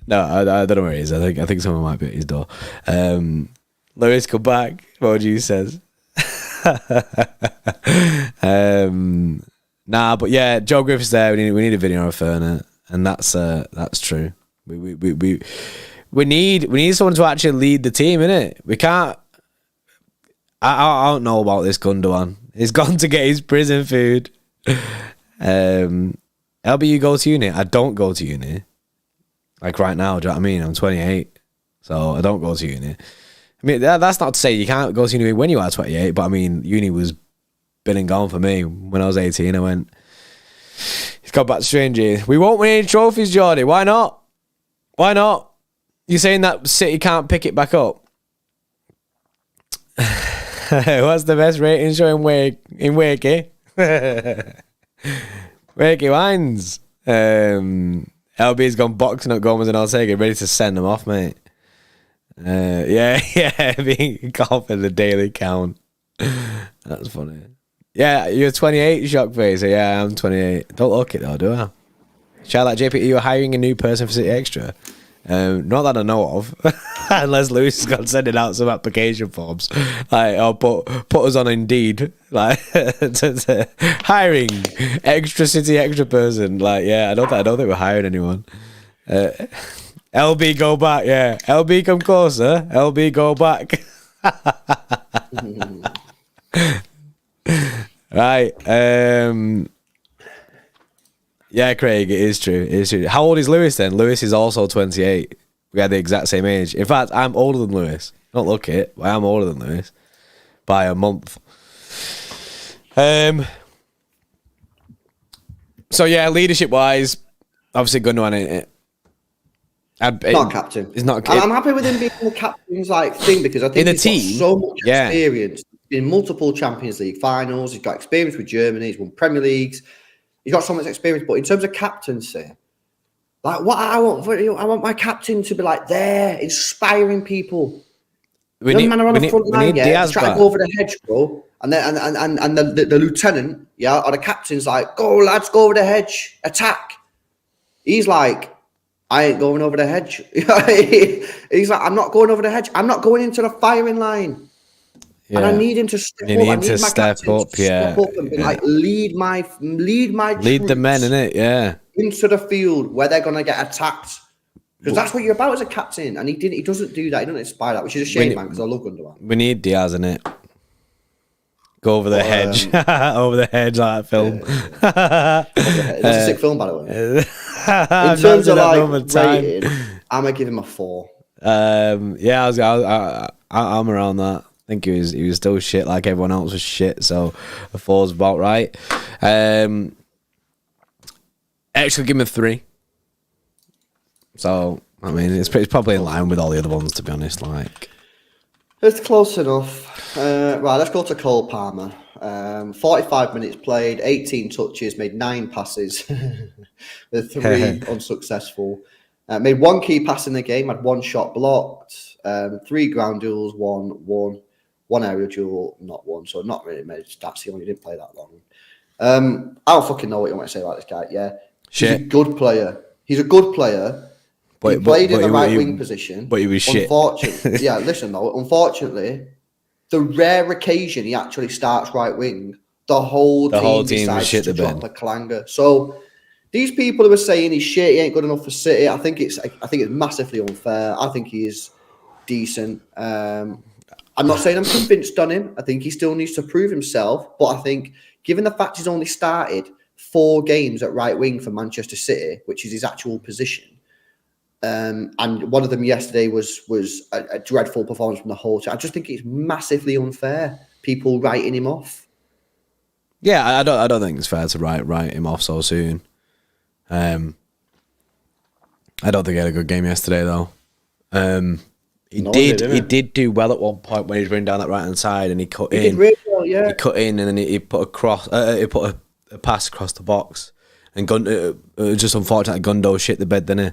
No, I don't know where he is. I think someone might be at his door. Lewis, come back. What you says? Nah, but yeah, Joe Griffith's there. We need a video of Ferner, and that's true. We need someone to actually lead the team, innit? We can't. I don't know about this Gundogan. He's gone to get his prison food. LB, you go to uni. I don't go to uni. Like right now, do you know what I mean? I'm 28, so I don't go to uni. I mean, that's not to say you can't go to uni when you are 28, but I mean, uni was been and gone for me. When I was 18, I went, it's got back to strange years. We won't win any trophies, Jordy. Why not? Why not? You're saying that City can't pick it back up? What's the best rating show in Wakey? Wakey Wines. LB's gone boxing at Gomez and Ortega, ready to send them off, mate. Yeah, being called for the daily count. That's funny. Yeah, you're 28, Shockface. So yeah, I'm 28. Don't look it though, do I? Shout out JP, you are hiring a new person for City Extra. Not that I know of, unless Lewis has got sending out some application forms, like or put us on Indeed, like hiring extra City Extra person. Like, yeah, I don't think we're hiring anyone. LB go back, yeah. LB come closer. LB go back. Right. Yeah, Craig, it is true. It is true. How old is Lewis then? Lewis is also 28. We had the exact same age. In fact, I'm older than Lewis. Don't look it, but I'm older than Lewis by a month. So yeah, leadership wise, obviously Gundogan ain't it. Not captain. He's not. I'm happy with him being the captain's thing because I think he's got so much experience in multiple Champions League finals. He's got experience with Germany. He's won Premier Leagues. He's got so much experience. But in terms of captaincy, what I want my captain to be there, inspiring people. We need Diaz trying to go over the hedge, bro. And then and the lieutenant, or the captain's go lads, go over the hedge, attack. He's like, I ain't going over the hedge. He's like, I'm not going over the hedge. I'm not going into the firing line. Yeah. And I need him to step up. I need my captain to step up and be lead the men in it, into the field where they're gonna get attacked. Because that's what you're about as a captain, and he doesn't do that. He doesn't inspire that, which is a shame, man. Because I love Gundogan. We need Diaz in it. Go over the hedge, over the hedge like that film. That's a sick film, by the way. In terms of rating, I'm gonna give him a 4. I'm around that. I think he was still shit, like everyone else was shit. So a 4's about right. Actually, give him a 3. So I mean, it's probably in line with all the other ones, to be honest. It's close enough. Right, let's go to Cole Palmer. 45 minutes played, 18 touches, made 9 passes, with 3 unsuccessful. Made 1 key pass in the game, had 1 shot blocked, 3 ground duels, 1 aerial duel, not 1. So not really made stats. He only didn't play that long. I don't fucking know what you want to say about this guy. Yeah, he's a good player. He's a good player. He played in the right wing position. But he was shit. Unfortunately, unfortunately, the rare occasion he actually starts right wing, the whole team decides to drop a clanger. So these people who are saying he's shit, he ain't good enough for City, I think it's massively unfair. I think he is decent. I'm not saying I'm convinced on him. I think he still needs to prove himself. But I think given the fact he's only started 4 games at right wing for Manchester City, which is his actual position, and one of them yesterday was a dreadful performance from the whole team. I just think it's massively unfair. People writing him off. Yeah, I don't think it's fair to write him off so soon. I don't think he had a good game yesterday though. He did do well at one point when he was running down that right hand side and he cut in. He did really well, yeah. He cut in and then he put a cross. He put a pass across the box, and just unfortunate Gundo shit the bed, didn't he?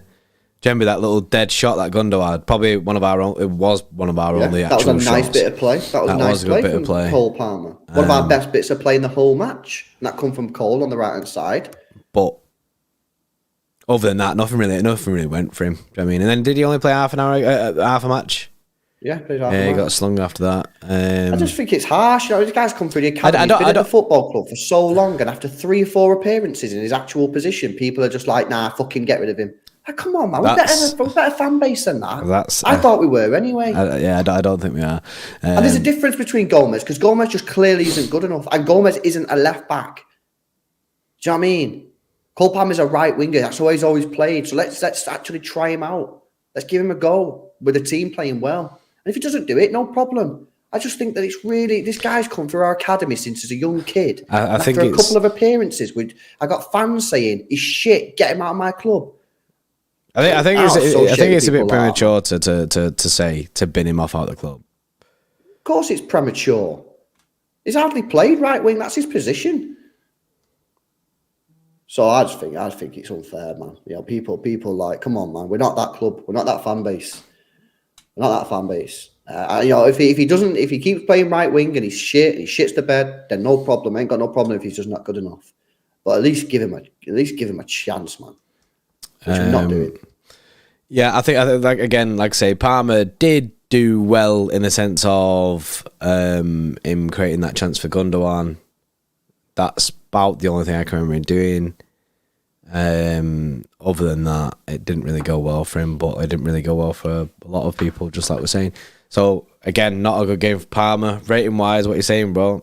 Do you remember that little dead shot that Gundo had? Probably one of our own. It was one of our only actual shots. That was a nice bit of play. That was a nice play from Cole Palmer. One of our best bits of play in the whole match. And that come from Cole on the right hand side. But other than that, nothing really went for him. Do you know what I mean? And then did he only play half a match? Yeah, played half a match. He got slung after that. I just think it's harsh. This guy's come through the academy. He's been at the football club for so long, and after 3 or 4 appearances in his actual position, people are just like, nah, fucking get rid of him. Come on, man. We're better fan base than that. I thought we were anyway. I don't think we are. And there's a difference between Gomez, because Gomez just clearly isn't good enough. And Gomez isn't a left back. Do you know what I mean? Cole Palmer's a right winger. That's how he's always played. So let's actually try him out. Let's give him a go with the team playing well. And if he doesn't do it, no problem. I just think that it's really, this guy's come through our academy since he's a young kid. I think after a couple of appearances, I got fans saying, he's shit, get him out of my club. I think it's a bit premature to bin him off out of the club. Of course, it's premature. He's hardly played right wing. That's his position. So I just think it's unfair, man. You know, people like, come on, man. We're not that club. We're not that fan base. We're not that fan base. If he keeps playing right wing and he's shit, he shits the bed, then no problem. I ain't got no problem if he's just not good enough. But at least give him a chance, man. Which we're not doing. Yeah, I think like I say, Palmer did do well in the sense of him creating that chance for Gundogan. That's about the only thing I can remember him doing. Other than that, it didn't really go well for him, but it didn't really go well for a lot of people, just like we're saying. So again, not a good game for Palmer. Rating wise, what you saying, bro?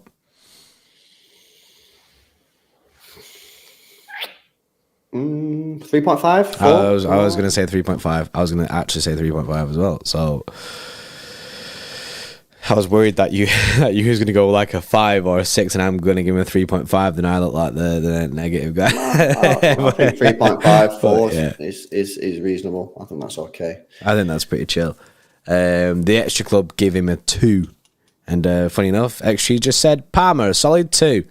3.5? 4? I was going to say 3.5. I was going to actually say 3.5 as well. So I was worried that you was going to go like a 5 or a 6, and I'm going to give him a 3.5. Then I look like the negative guy. I think 3.5, 4 yeah. is reasonable. I think that's okay. I think that's pretty chill. The Xtra Club give him a 2. And funny enough, Xtra just said Palmer, a solid 2.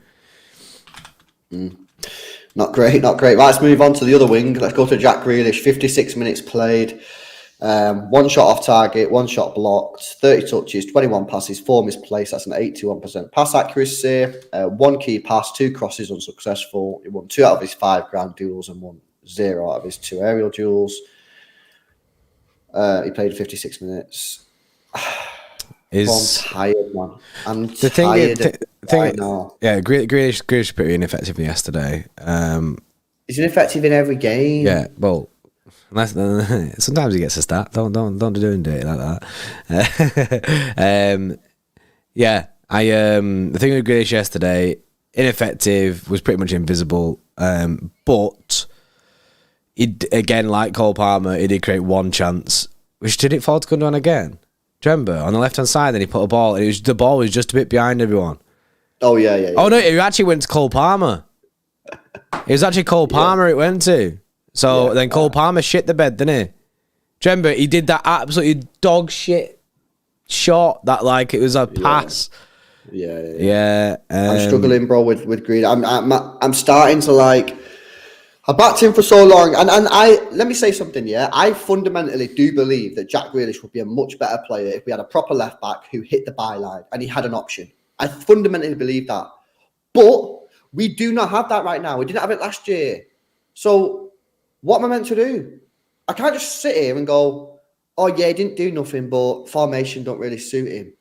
Not great. Right, let's move on to the other wing. Let's go to Jack Grealish. 56 minutes played. 1 shot off target, 1 shot blocked, 30 touches, 21 passes, 4 misplaced. That's an 81% pass accuracy. 1 key pass, 2 crosses unsuccessful. He won 2 out of his 5 ground duels and won 0 out of his 2 aerial duels. He played 56 minutes. I'm tired, man. I'm tired right now. Yeah, Grealish pretty ineffective yesterday. He's ineffective in every game. Yeah, well, sometimes he gets a start. Don't do doing dirty like that. Yeah, the thing with Grealish yesterday, ineffective, was pretty much invisible. But he, again, like Cole Palmer, he did create 1 chance, which did it fall to Gundogan again. Do you remember? On the left-hand side, then he put a ball, and the ball was just a bit behind everyone. Oh, yeah. Oh, no, it actually went to Cole Palmer. It was actually Cole Palmer it went to. So then Cole Palmer shit the bed, didn't he? Do you remember? He did that absolutely dog shit shot that, like, it was a pass. Yeah. I'm struggling, bro, with Green. I'm starting to, like... I backed him for so long, and let me say something, yeah? I fundamentally do believe that Jack Grealish would be a much better player if we had a proper left-back who hit the byline and he had an option. I fundamentally believe that. But we do not have that right now. We didn't have it last year. So what am I meant to do? I can't just sit here and go, oh, yeah, he didn't do nothing, but formation don't really suit him.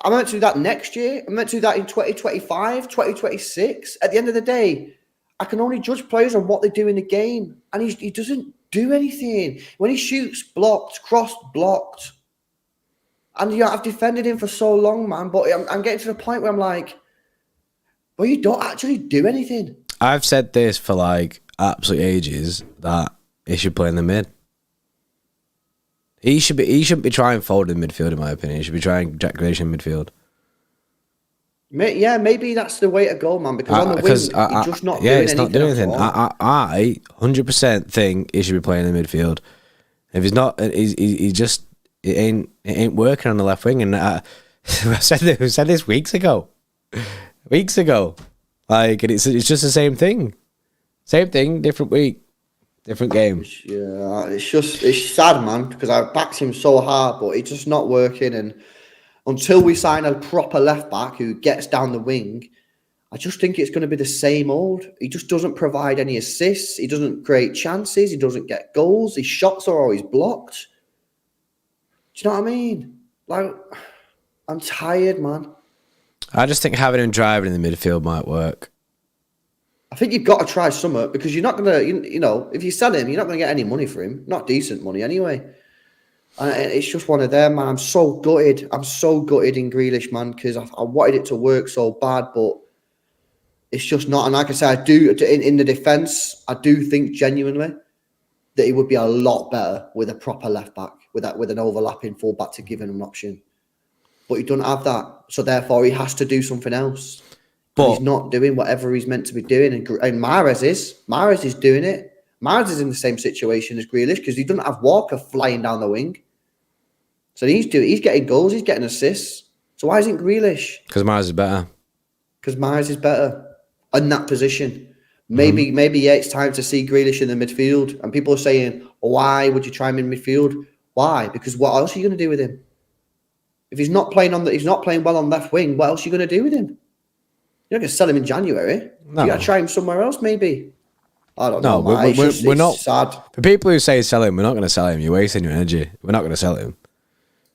I'm meant to do that next year. I'm meant to do that in 2025, 2026. At the end of the day, I can only judge players on what they do in the game. And he doesn't do anything. When he shoots, blocked, crossed, blocked. And I've defended him for so long, man. But I'm getting to the point where I'm like, well, you don't actually do anything. I've said this for like absolute ages that he should play in the mid. He shouldn't be trying forward in midfield, in my opinion. He should be trying Jack Grealish in midfield. Yeah, maybe that's the way to go, man. Because on the wing, he's just not doing anything. Yeah, it's not doing anything. I 100% think he should be playing in the midfield. If he's not, he just it ain't working on the left wing. And I said this weeks ago. Like, and it's just the same thing, different week, different game. Yeah, it's sad, man, because I backed him so hard, but it's just not working. And until we sign a proper left back who gets down the wing, I just think it's going to be the same old. He just doesn't provide any assists. He doesn't create chances. He doesn't get goals. His shots are always blocked. Do you know what I mean? Like, I'm tired, man. I just think having him driving in the midfield might work. I think you've got to try something, because you're not going to, you know, if you sell him, you're not going to get any money for him. Not decent money anyway. And it's just one of them, man. I'm so gutted. I'm so gutted in Grealish, man, because I wanted it to work so bad, but it's just not. And like I said, I do, in the defence, I do think genuinely that he would be a lot better with a proper left back, with an overlapping full back to give him an option. But he doesn't have that, so therefore he has to do something else. But he's not doing whatever he's meant to be doing, and Mahrez is doing it. Mahrez is in the same situation as Grealish because he doesn't have Walker flying down the wing. So he's getting goals, he's getting assists. So why isn't Grealish? Because Mahrez is better. Because Mahrez is better in that position. Maybe it's time to see Grealish in the midfield. And people are saying, why would you try him in midfield? Why? Because what else are you going to do with him? If he's not playing well on left wing, what else are you going to do with him? You're not going to sell him in January. No. You got to try him somewhere else, maybe. I don't know. We're not. Sad. For people who say sell him, we're not going to sell him. You're wasting your energy. We're not going to sell him.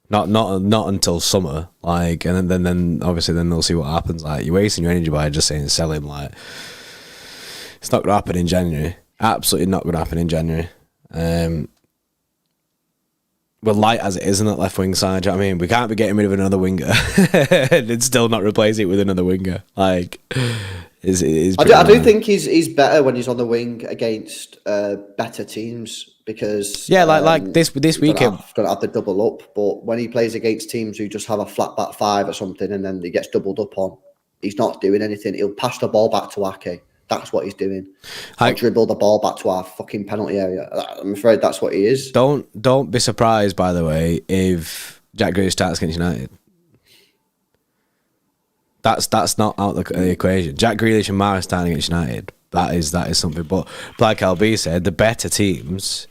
Not until summer. Like, and then obviously then they'll see what happens. Like, you're wasting your energy by just saying sell him. Like, it's not going to happen in January. Absolutely not going to happen in January. We're light as it is in that left wing side. Do you know what I mean? We can't be getting rid of another winger and still not replace it with another winger. Like, I do think he's better when he's on the wing against better teams because like this weekend don't have the double up. But when he plays against teams who just have a flat back five or something, and then he gets doubled up on, he's not doing anything. He'll pass the ball back to Ake. That's what he's doing. Or dribble the ball back to our fucking penalty area. I'm afraid that's what he is. Don't be surprised, by the way, if Jack Grealish starts against United. That's not out of the equation. Jack Grealish and Mahrez starting against United. That is something. But like LB said, the better teams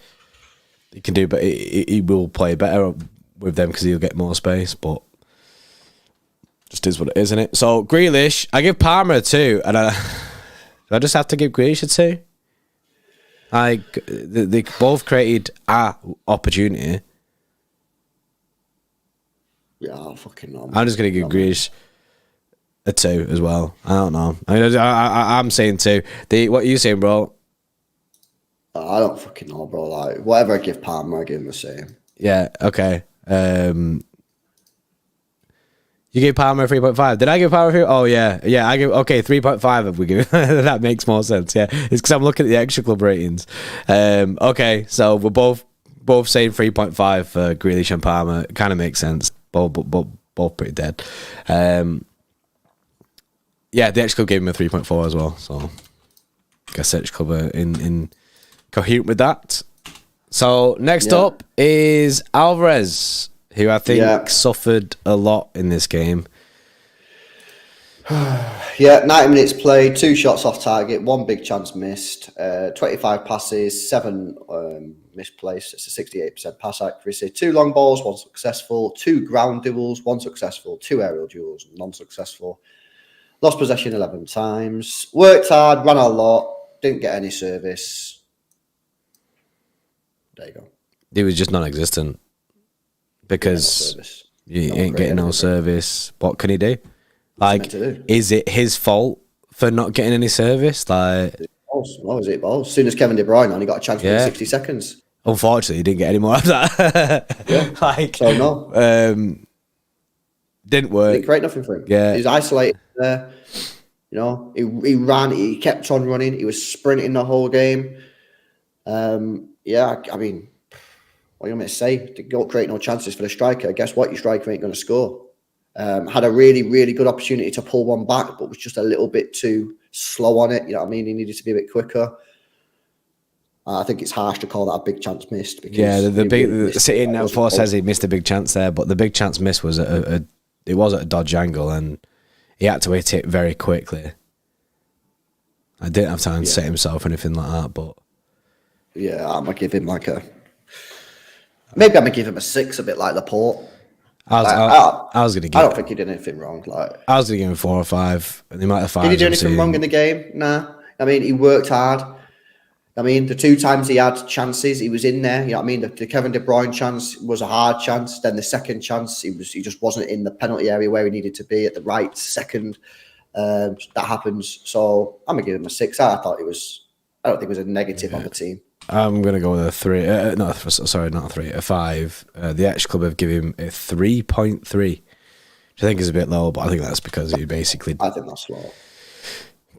he can do, but he will play better with them because he'll get more space. But just is what it is, isn't it? So Grealish, I give Palmer a 2, and do I just have to give Grealish a 2? They both created a opportunity. Yeah, I fucking know. I'm just gonna give Grealish a 2 as well. I don't know. I'm saying 2. What are you saying, bro? I don't fucking know, bro. Like whatever I give Palmer, I give him the same. Yeah. Okay. You gave Palmer a 3.5. Did I give Palmer a 3? Oh yeah. I give 3.5 if we give. That makes more sense. Yeah, it's because I'm looking at the Xtra Club ratings. Okay, so we're both saying 3.5 for Grealish and Palmer. It kind of makes sense. Both pretty dead. Yeah, the Xtra Club gave him a 3.4 as well. So I guess Xtra Club are in coherent with that. So next up is Alvarez, who I think suffered a lot in this game. 90 minutes played, 2 shots off target, 1 big chance missed, 25 passes, 7 misplaced. It's a 68% pass accuracy. 2 long balls, 1 successful. 2 ground duels, 1 successful. 2 aerial duels, non-successful. Lost possession 11 times. Worked hard, ran a lot, didn't get any service. There you go. He was just non-existent because you ain't getting no service. What can he do? Like, is it his fault for not getting any service? Like, is it balls? As soon as Kevin De Bruyne on, he got a chance for 60 seconds. Unfortunately, he didn't get any more of that. Like, so no. Didn't work. Didn't create nothing for him. Yeah. He was isolated there. You know, he ran, he kept on running, he was sprinting the whole game. I mean, what do you want me to say? Don't create no chances for the striker. Guess what? Your striker ain't going to score. Had a really, really good opportunity to pull one back, but was just a little bit too slow on it. You know what I mean? He needed to be a bit quicker. I think it's harsh to call that a big chance missed. Because the sitting now for says he missed a big chance there, but the big chance miss was at a dodge angle, and he had to hit it very quickly. I didn't have time to set himself or anything like that, but I'm gonna give him maybe I'm gonna give him a 6, a bit like Laporte. I was gonna give. I don't think he did anything wrong. I was gonna give him 4 or 5, and he might have 5. Did he do anything wrong in the game? Nah. I mean, he worked hard. I mean, the 2 times he had chances, he was in there. You know what I mean? The Kevin De Bruyne chance was a hard chance. Then the second chance, he just wasn't in the penalty area where he needed to be at the right second. That happens. So I'm gonna give him a 6. I don't think it was a negative on the team. I'm gonna go with a 3. Not a 3. A 5. The Xtra Club have given him a 3.3, which I think is a bit low, but I think that's because he basically. I think that's low.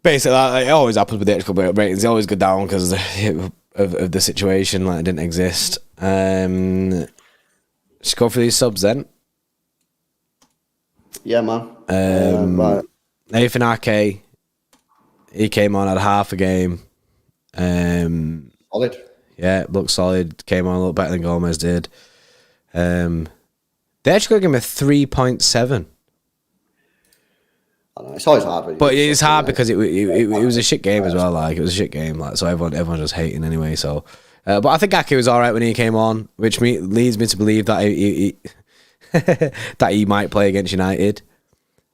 Basically, it always happens with the Xtra Club ratings. They always go down because of the situation, like it didn't exist. Let's go for these subs then. Yeah, man. Right. Nathan Ake, he came on at half a game. Solid. Yeah, looked solid. Came on a little better than Gomez did. They actually gave him a 3.7. I know, it's always hard. But it's hard because it was a shit game as well. Like, it was a shit game. Like, so everyone was hating anyway. So, but I think Ake was all right when he came on, which leads me to believe that he that he might play against United.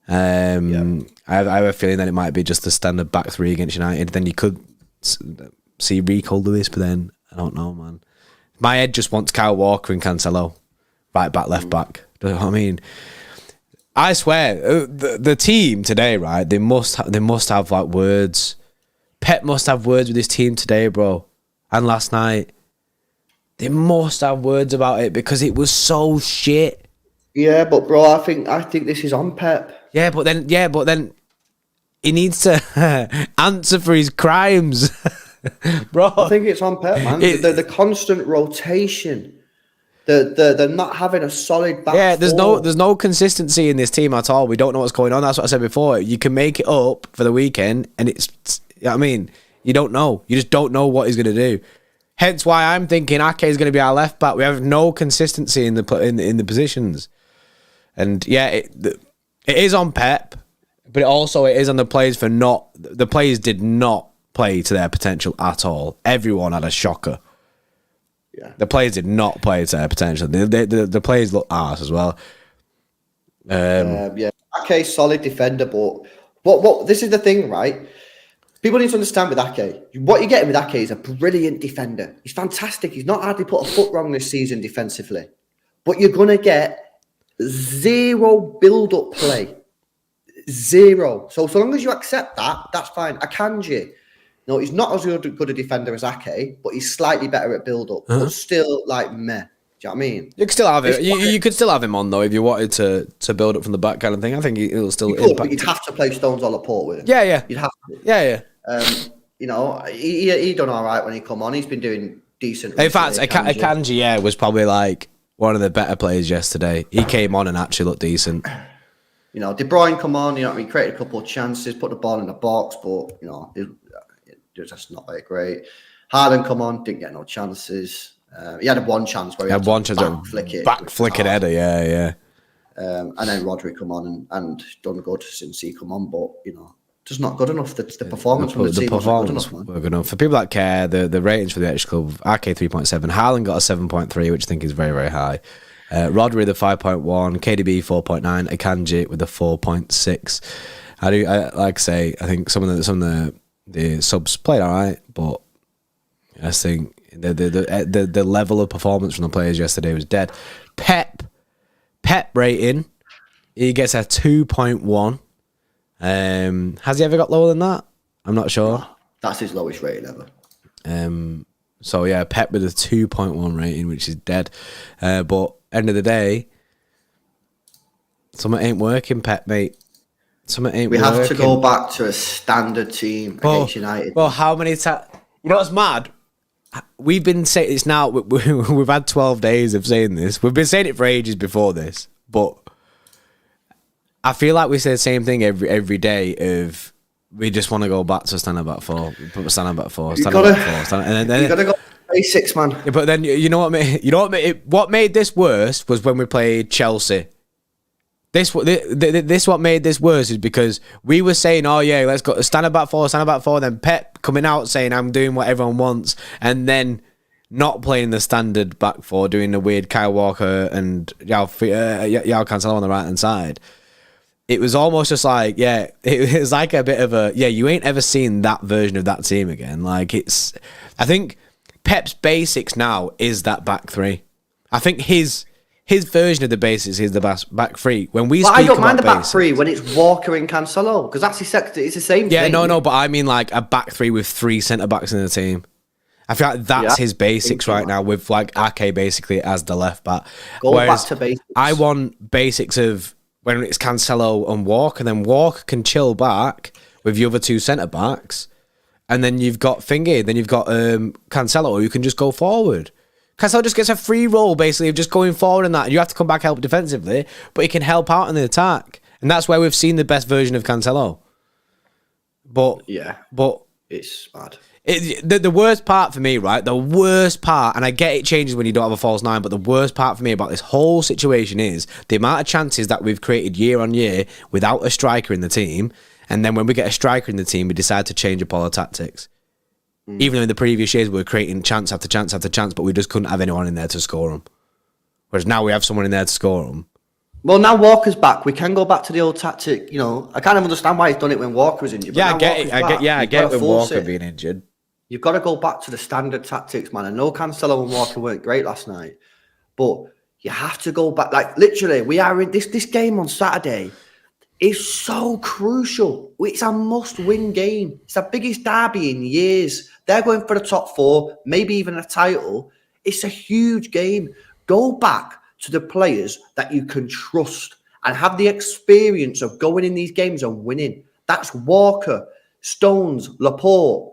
I have a feeling that it might be just the standard back 3 against United. Then you could see Rico Lewis, but then I don't know, man. My head just wants Kyle Walker and Cancelo, right back, left back. Do you know what I mean? I swear, the team today, right? They must have like words. Pep must have words with his team today, bro. And last night, they must have words about it because it was so shit. Yeah, but bro, I think this is on Pep. Yeah, but then He needs to answer for his crimes, bro. I think it's on Pep, man. The constant rotation. They're not having a solid back. Yeah, there's four. no consistency in this team at all. We don't know what's going on. That's what I said before. You can make it up for the weekend, and you know what I mean, you don't know. You just don't know what he's going to do. Hence why I'm thinking Ake is going to be our left back. We have no consistency in the positions, and yeah, it is on Pep, but it is on the players for not. The players did not play to their potential at all. Everyone had a shocker. Yeah. The players did not play to their potential. The players look arse as well. Yeah, Ake, solid defender, but what? This is the thing, right? People need to understand with Ake. What you're getting with Ake is a brilliant defender. He's fantastic. He's not hardly put a foot wrong this season defensively, but you're gonna get zero build-up play, zero. So long as you accept that, that's fine. Akanji. No, he's not as good a defender as Ake, but he's slightly better at build-up. But still, like, meh. Do you know what I mean? You could still have it. You could still have him on, though, if you wanted to build up from the back kind of thing. I think it'll still impact. But you'd have to play Stones all at Port with him. Yeah. You'd have to. Yeah. You know, he done all right when he come on. He's been doing decent. In fact, Akanji, was probably, like, one of the better players yesterday. He came on and actually looked decent. You know, De Bruyne come on, you know what I mean, created a couple of chances, put the ball in the box, but, you know, it was just not very great. Haaland come on, didn't get no chances. He had one chance where he had one chance back flick it header, yeah. And then Rodri come on and done good since he come on, but, you know, just not good enough. The performance from the team wasn't good enough, man. For people that care, the ratings for the Xtra Club, Ake 3.7, Haaland got a 7.3, which I think is very, very high. Rodri the 5.1, KDB 4.9, Akanji with the 4.6. I think some of the subs played all right, but I think the level of performance from the players yesterday was dead. Pep rating, he gets a 2.1. Has he ever got lower than that? I'm not sure. No, that's his lowest rating ever. So yeah, Pep with a 2.1 rating, which is dead. But end of the day, something ain't working, Pep, mate. We have to go back to a standard team against United. Well, how many times? You know what's mad? We've been saying it's now. We've had 12 days of saying this. We've been saying it for ages before this, but I feel like we say the same thing every day. Of we just want to go back to stand back four, stand back four, stand back four, and then you got to go basics, man. Yeah, but then you know what made what made this worse was when we played Chelsea. This what made this worse is because we were saying, oh yeah, let's go stand back four. Then Pep coming out saying I'm doing what everyone wants, and then not playing the standard back four, doing the weird Kyle Walker and Yao Cancelo on the right hand side. It was almost just like, yeah, it was like a bit of a, yeah, you ain't ever seen that version of that team again. Like I think Pep's basics now is that back three. I think his version of the basics is the back three. When we speak I don't mind the back basics, three when it's Walker and Cancelo, because that's it's the same thing. Yeah, no, but I mean like a back three with 3 centre backs in the team. I feel like that's his basics right now, with like Ake basically as the left back. Back to basics. I want basics of when it's Cancelo and Walker, and then Walker can chill back with the other 2 centre backs, and then you've got Thingy, then you've got Cancelo, who can just go forward. Cancelo just gets a free role basically of just going forward and that. You have to come back help defensively, but he can help out in the attack, and that's where we've seen the best version of Cancelo. But it's bad. The worst part for me, right? The worst part, and I get it changes when you don't have a false nine, but the worst part for me about this whole situation is the amount of chances that we've created year on year without a striker in the team, and then when we get a striker in the team, we decide to change up all the tactics. Even though in the previous years we were creating chance after chance after chance, but we just couldn't have anyone in there to score them. Whereas now we have someone in there to score them. Well, now Walker's back. We can go back to the old tactic. You know, I kind of understand why he's done it when Walker was injured. Yeah, I get it. I get with Walker being injured. You've got to go back to the standard tactics, man. I know Cancelo and Walker weren't great last night, but you have to go back. Like, literally, we are in this game on Saturday is so crucial. It's a must-win game. It's the biggest derby in years. They're going for the top 4, maybe even a title. It's a huge game. Go back to the players that you can trust and have the experience of going in these games and winning. That's Walker, Stones, Laporte,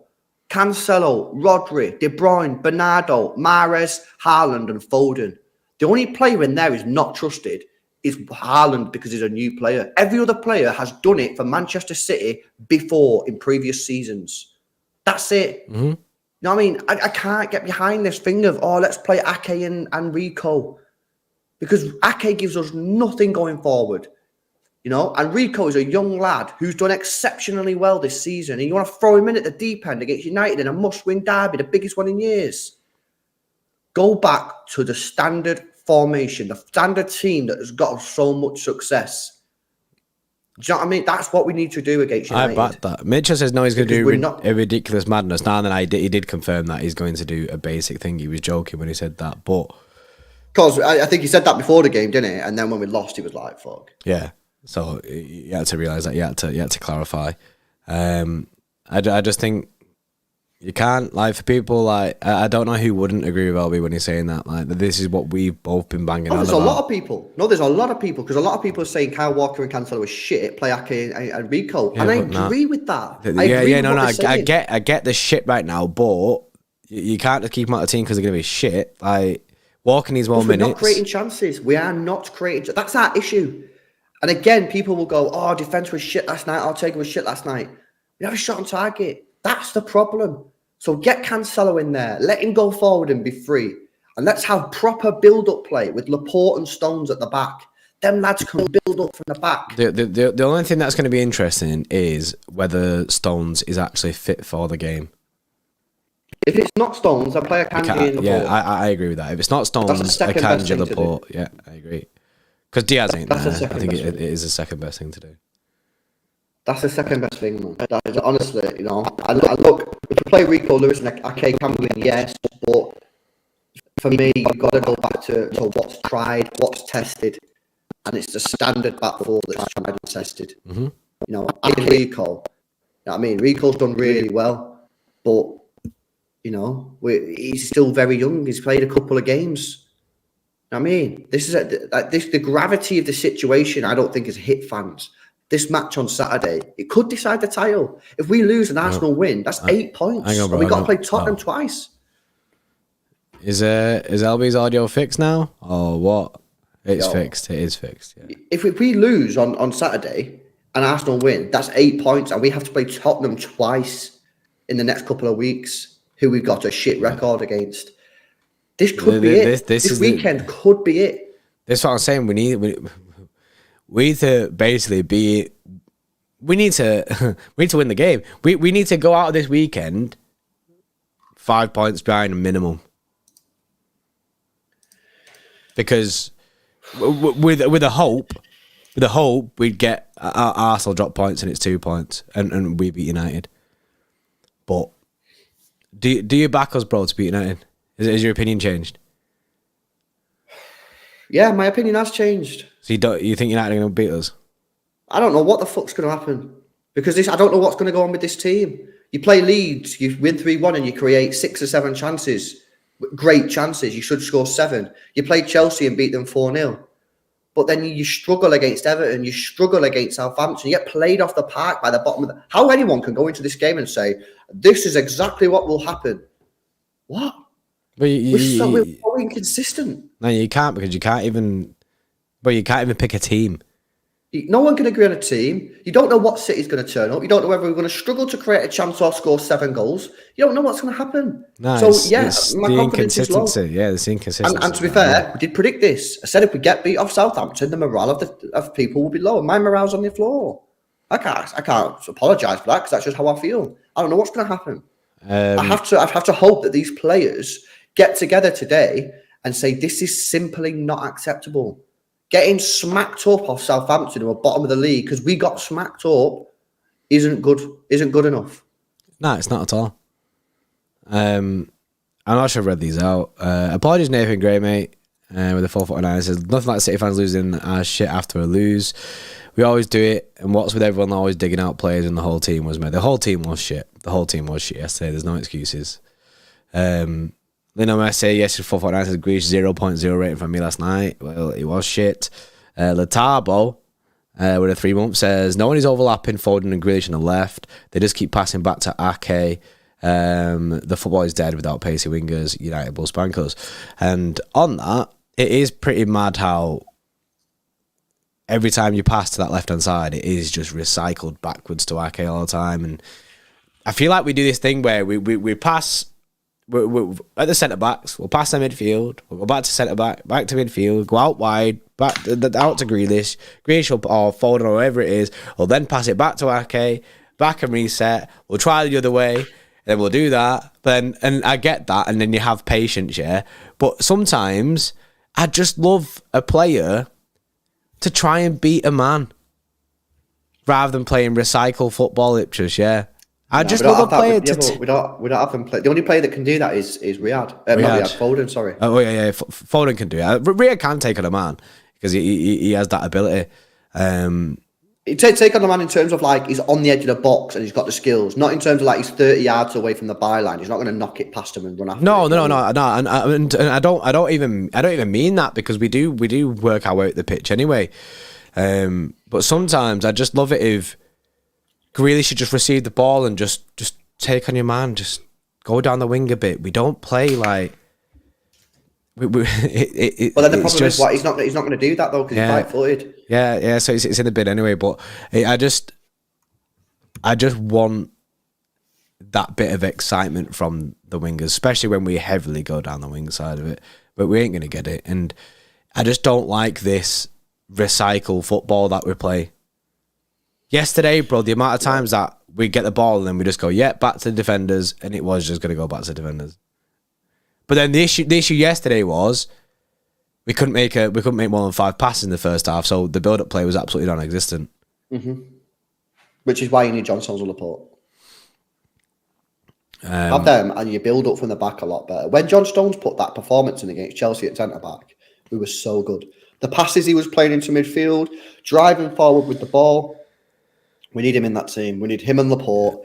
Cancelo, Rodri, De Bruyne, Bernardo, Mahrez, Haaland and Foden. The only player in there is not trusted is Haaland because he's a new player. Every other player has done it for Manchester City before in previous seasons. That's it. Mm-hmm. You know what I mean? I can't get behind this thing of, let's play Ake and Rico. Because Ake gives us nothing going forward. You know, and Rico is a young lad who's done exceptionally well this season. And you want to throw him in at the deep end against United in a must-win derby, the biggest one in years. Go back to the standard formation, the standard team that has got us so much success. Do you know what I mean? That's what we need to do against United. I back that. Mitchell says no, he's going to do a ridiculous madness. Now then, he did confirm that he's going to do a basic thing. He was joking when he said that, but because I think he said that before the game, didn't he? And then when we lost, he was like, "Fuck." Yeah. So you had to realise that. You had to clarify. I just think you can't, like, for people like, I don't know who wouldn't agree with LB when he's saying that. Like, this is what we've both been banging on about. There's a lot of people. No, there's a lot of people, because a lot of people are saying Kyle Walker and Cancelo are shit, play Ake and Rico. Yeah, and I agree with that. I get the shit right now, but you can't just keep them out of the team because they're going to be shit. Like, Walker needs more minutes. We're not creating chances. We are not creating. That's our issue. And again, people will go, defence was shit last night. Ortega was shit last night. We have a shot on target. That's the problem. So get Cancelo in there. Let him go forward and be free. And let's have proper build-up play with Laporte and Stones at the back. Them lads can build up from the back. The only thing that's going to be interesting is whether Stones is actually fit for the game. If it's not Stones, I play a Kanji and Laporte. Yeah, I agree with that. If it's not Stones, a Kanji Laporte. Yeah, I agree. Because Diaz ain't there. I think it is the second best thing to do. That's the second best thing, man. That is, honestly, you know. I look, if you play Rico Lewis and Ake Campbell, yes, but for me, you've got to go back to what's tried, what's tested, and it's the standard back four that's tried and tested. Mm-hmm. You know, Rico, you know what I mean? Rico's done really well, but, you know, he's still very young. He's played a couple of games. I mean, this is the gravity of the situation. I don't think has hit fans. This match on Saturday, it could decide the title. If we lose and Arsenal win, that's 8 points. Hang on, bro, we got to play Tottenham twice. Is LB's audio fixed now, or what? It's fixed. It is fixed. Yeah. If we lose on Saturday and Arsenal win, that's 8 points, and we have to play Tottenham twice in the next couple of weeks, who we've got a shit record against. This could be it. This weekend could be it. That's what I'm saying. We need to basically be. We need to win the game. We need to go out of this weekend 5 points behind a minimum. Because with a hope we'd get Arsenal drop points and it's 2 points and we beat United. But do you back us, bro, to beat United? Has your opinion changed? Yeah, my opinion has changed. So you think United are going to beat us? I don't know what the fuck's going to happen. Because I don't know what's going to go on with this team. You play Leeds, you win 3-1 and you create 6 or 7 chances. Great chances. You should score 7. You play Chelsea and beat them 4-0. But then you struggle against Everton. You struggle against Southampton. You get played off the park by the bottom of the... How anyone can go into this game and say, this is exactly what will happen. What? But we're so inconsistent. No, you can't, because you can't even pick a team. No one can agree on a team. You don't know what City's going to turn up. You don't know whether we're going to struggle to create a chance or score 7 goals. You don't know what's going to happen. No, it's my confidence is low. Yeah, it's inconsistency. And to be fair, we did predict this. I said if we get beat off Southampton, the morale of people will be low. And my morale's on the floor. I can't apologise for that, because that's just how I feel. I don't know what's going to happen. I have to hope that these players get together today and say this is simply not acceptable. Getting smacked up off Southampton, who are bottom of the league, because we got smacked up, isn't good enough. No, it's not at all. I'm not sure I've read these out. Apologies, Nathan Gray, mate, with the 449. Says nothing like City fans losing our shit after a lose. We always do it, and what's with everyone always digging out players and the whole team was made. The whole team was shit. The whole team was shit yesterday. There's no excuses. Lino Messi, yes, 449 says Greece 0.0 rating from me last night. Well, it was shit. Letabo with a 3 month, says no one is overlapping Foden and Grealish on the left. They just keep passing back to Ake. The football is dead without pacey wingers. United will spank us. And on that, it is pretty mad how every time you pass to that left-hand side, it is just recycled backwards to Ake all the time. And I feel like we do this thing where we pass we're at the centre-backs, we'll pass the midfield, we'll go back to centre-back, back to midfield, go out wide, back out to Grealish or Foden or whoever it is, we'll then pass it back to Ake, back and reset, we'll try the other way, then we'll do that. But and I get that, and then you have patience, yeah. But sometimes I just love a player to try and beat a man rather than playing recycle football, Ipswich, yeah. I just love a player we don't have them play. The only player that can do that is Riyad. Not Riyad, Foden, sorry. Oh, yeah. Foden can do it. Riyad can take on a man because he has that ability. He take on the man in terms of like he's on the edge of the box and he's got the skills. Not in terms of like he's 30 yards away from the byline. He's not going to knock it past him and run after. No. And I don't even mean that because we do work our way up the pitch anyway. But sometimes I just love it if Grealish should just receive the ball and just take on your man, just go down the wing a bit. We don't play like. But then the problem is what he's not going to do that though because he's right-footed. Yeah. So it's in the bid anyway. But I just want that bit of excitement from the wingers, especially when we heavily go down the wing side of it. But we ain't going to get it, and I just don't like this recycle football that we play. Yesterday, bro, the amount of times that we get the ball and then we just go, back to the defenders, and it was just going to go back to the defenders. But then the issue yesterday was we couldn't make more than 5 passes in the first half, so the build-up play was absolutely non-existent. Mm-hmm. Which is why you need John Stones or Laporte. Have them, and you build up from the back a lot better. When John Stones put that performance in against Chelsea at centre-back, we were so good. The passes he was playing into midfield, driving forward with the ball, we need him in that team. We need him and Laporte,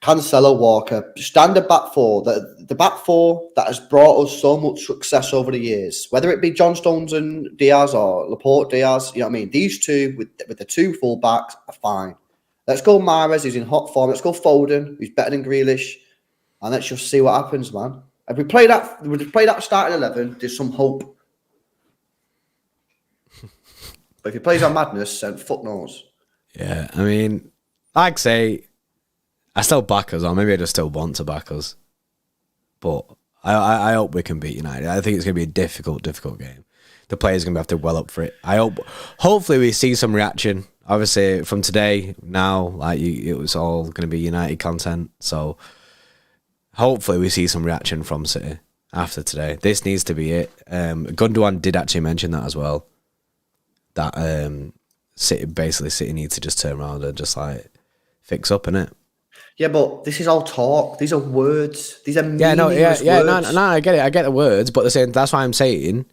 Cancelo, Walker, standard back four. The back four that has brought us so much success over the years, whether it be John Stones and Diaz or Laporte, Diaz, you know what I mean? These two with the 2 full backs are fine. Let's go Mahrez, who's in hot form. Let's go Foden, who's better than Grealish. And let's just see what happens, man. If we play that starting 11, there's some hope. But if he plays on madness, then fuck knows. Yeah, I mean, like say, I still back us, or maybe I just still want to back us. But I hope we can beat United. I think it's going to be a difficult game. The players are going to have to well up for it. Hopefully we see some reaction. Obviously, from today, now, it was all going to be United content. So hopefully we see some reaction from City after today. This needs to be it. Gundogan did actually mention that as well. That City needs to just turn around and just fix up, innit? Yeah, but this is all talk. These are words. These are meaningless words. No, I get it. I get the words, but that's why I'm saying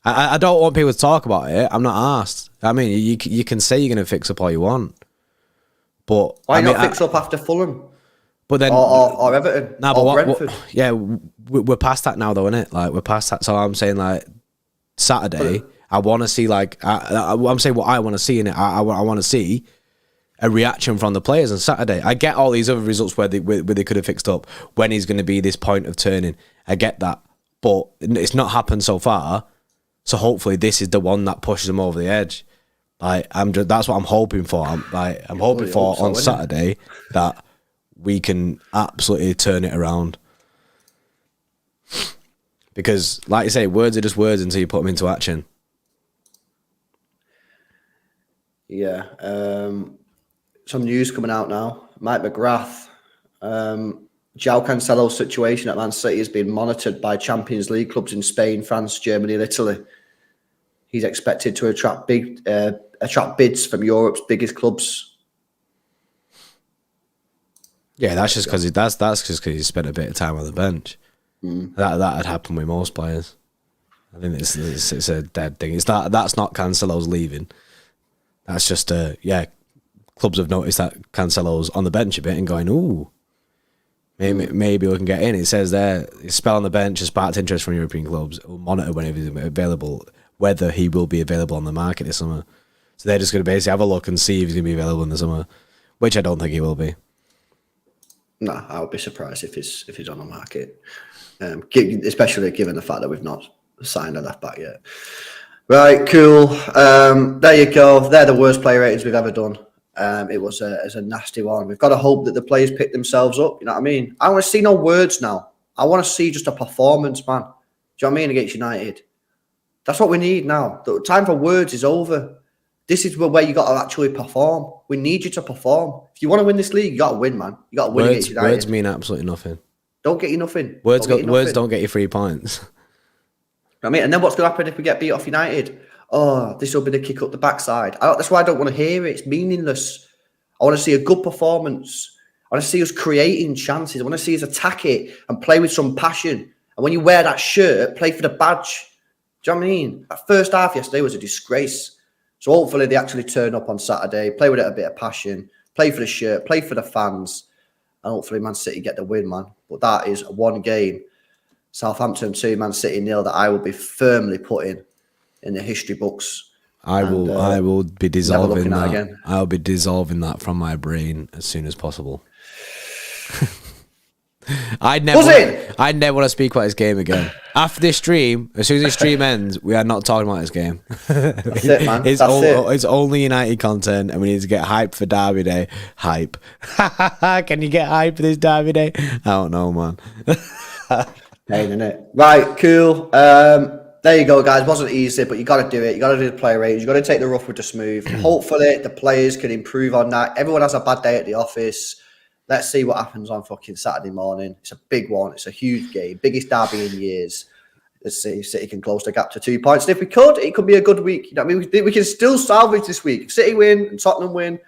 I don't want people to talk about it. I'm not asked. I mean, you can say you're going to fix up all you want, but why not fix up after Fulham? But then or Everton. No, but Brentford. We're past that now, though, innit? We're past that. So I'm saying Saturday. I want to see I'm saying what I want to see in it. I want to see a reaction from the players on Saturday. I get all these other results where they could have fixed up. When he's going to be this point of turning, I get that, but it's not happened so far. So hopefully this is the one that pushes them over the edge. That's what I'm hoping for. I'm hoping for on Saturday that we can absolutely turn it around. Because, like you say, words are just words until you put them into action. Yeah. Some news coming out now. Mike McGrath. João Cancelo's situation at Man City has been monitored by Champions League clubs in Spain, France, Germany and Italy. He's expected to attract bids from Europe's biggest clubs. Yeah, that's just because he spent a bit of time on the bench. That had happened with most players. I think it's a dead thing. That's not Cancelo's leaving. That's just clubs have noticed that Cancelo's on the bench a bit and going, ooh, maybe we can get in. It says there, his spell on the bench has sparked interest from European clubs. It will monitor whenever he's available, whether he will be available on the market this summer. So they're just going to basically have a look and see if he's going to be available in the summer, which I don't think he will be. No, I would be surprised if he's on the market, especially given the fact that we've not signed a left back yet. Right, cool. There you go. They're the worst player ratings we've ever done. It was a nasty one. We've got to hope that the players pick themselves up. You know what I mean? I want to see no words now. I want to see just a performance, man. Do you know what I mean? Against United. That's what we need now. The time for words is over. This is where you got to actually perform. We need you to perform. If you want to win this league, you got to win, man. You got to win against United. Words mean absolutely nothing. Don't get you nothing. Words don't get you 3 points. I mean, and then what's going to happen if we get beat off United? Oh, this will be the kick up the backside. That's why I don't want to hear it. It's meaningless. I want to see a good performance. I want to see us creating chances. I want to see us attack it and play with some passion. And when you wear that shirt, play for the badge. Do you know what I mean? That first half yesterday was a disgrace. So hopefully they actually turn up on Saturday, play with it a bit of passion, play for the shirt, play for the fans, and hopefully Man City get the win, man. But that is one game, Southampton 2, Man City 0, that I will be firmly putting in the history books. I will be dissolving that. Again. I'll be dissolving that from my brain as soon as possible. I'd never want to speak about this game again. After this stream, as soon as this stream ends, we are not talking about this game. That's it, man. It's only United content, and we need to get hype for Derby Day. Hype. Can you get hype for this Derby Day? I don't know, man. Pain, innit? Right, cool. There you go, guys. Wasn't easy, but you got to do it. You got to do the player ratings. You got to take the rough with the smooth. Hopefully, the players can improve on that. Everyone has a bad day at the office. Let's see what happens on fucking Saturday morning. It's a big one. It's a huge game. Biggest derby in years. Let's see if City can close the gap to 2 points. And if we could, it could be a good week. You know what I mean? We can still salvage this week. If City win and Tottenham win,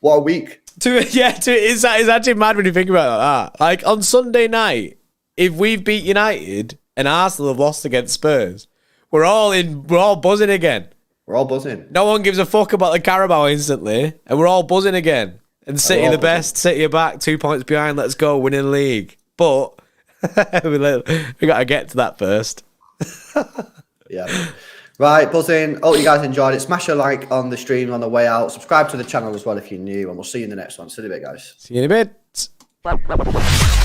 what a week. It's actually mad when you think about that. Like, on Sunday night, if we've beat United and Arsenal have lost against Spurs, we're all buzzing again. We're all buzzing. No one gives a fuck about the Carabao instantly, and we're all buzzing again. And City the best, City are back, 2 points behind, let's go, winning the league. But we got to get to that first. Yeah. Right, buzzing. Hope you guys enjoyed it. Smash a like on the stream on the way out. Subscribe to the channel as well if you're new, and we'll see you in the next one. See you in a bit, guys. See you in a bit.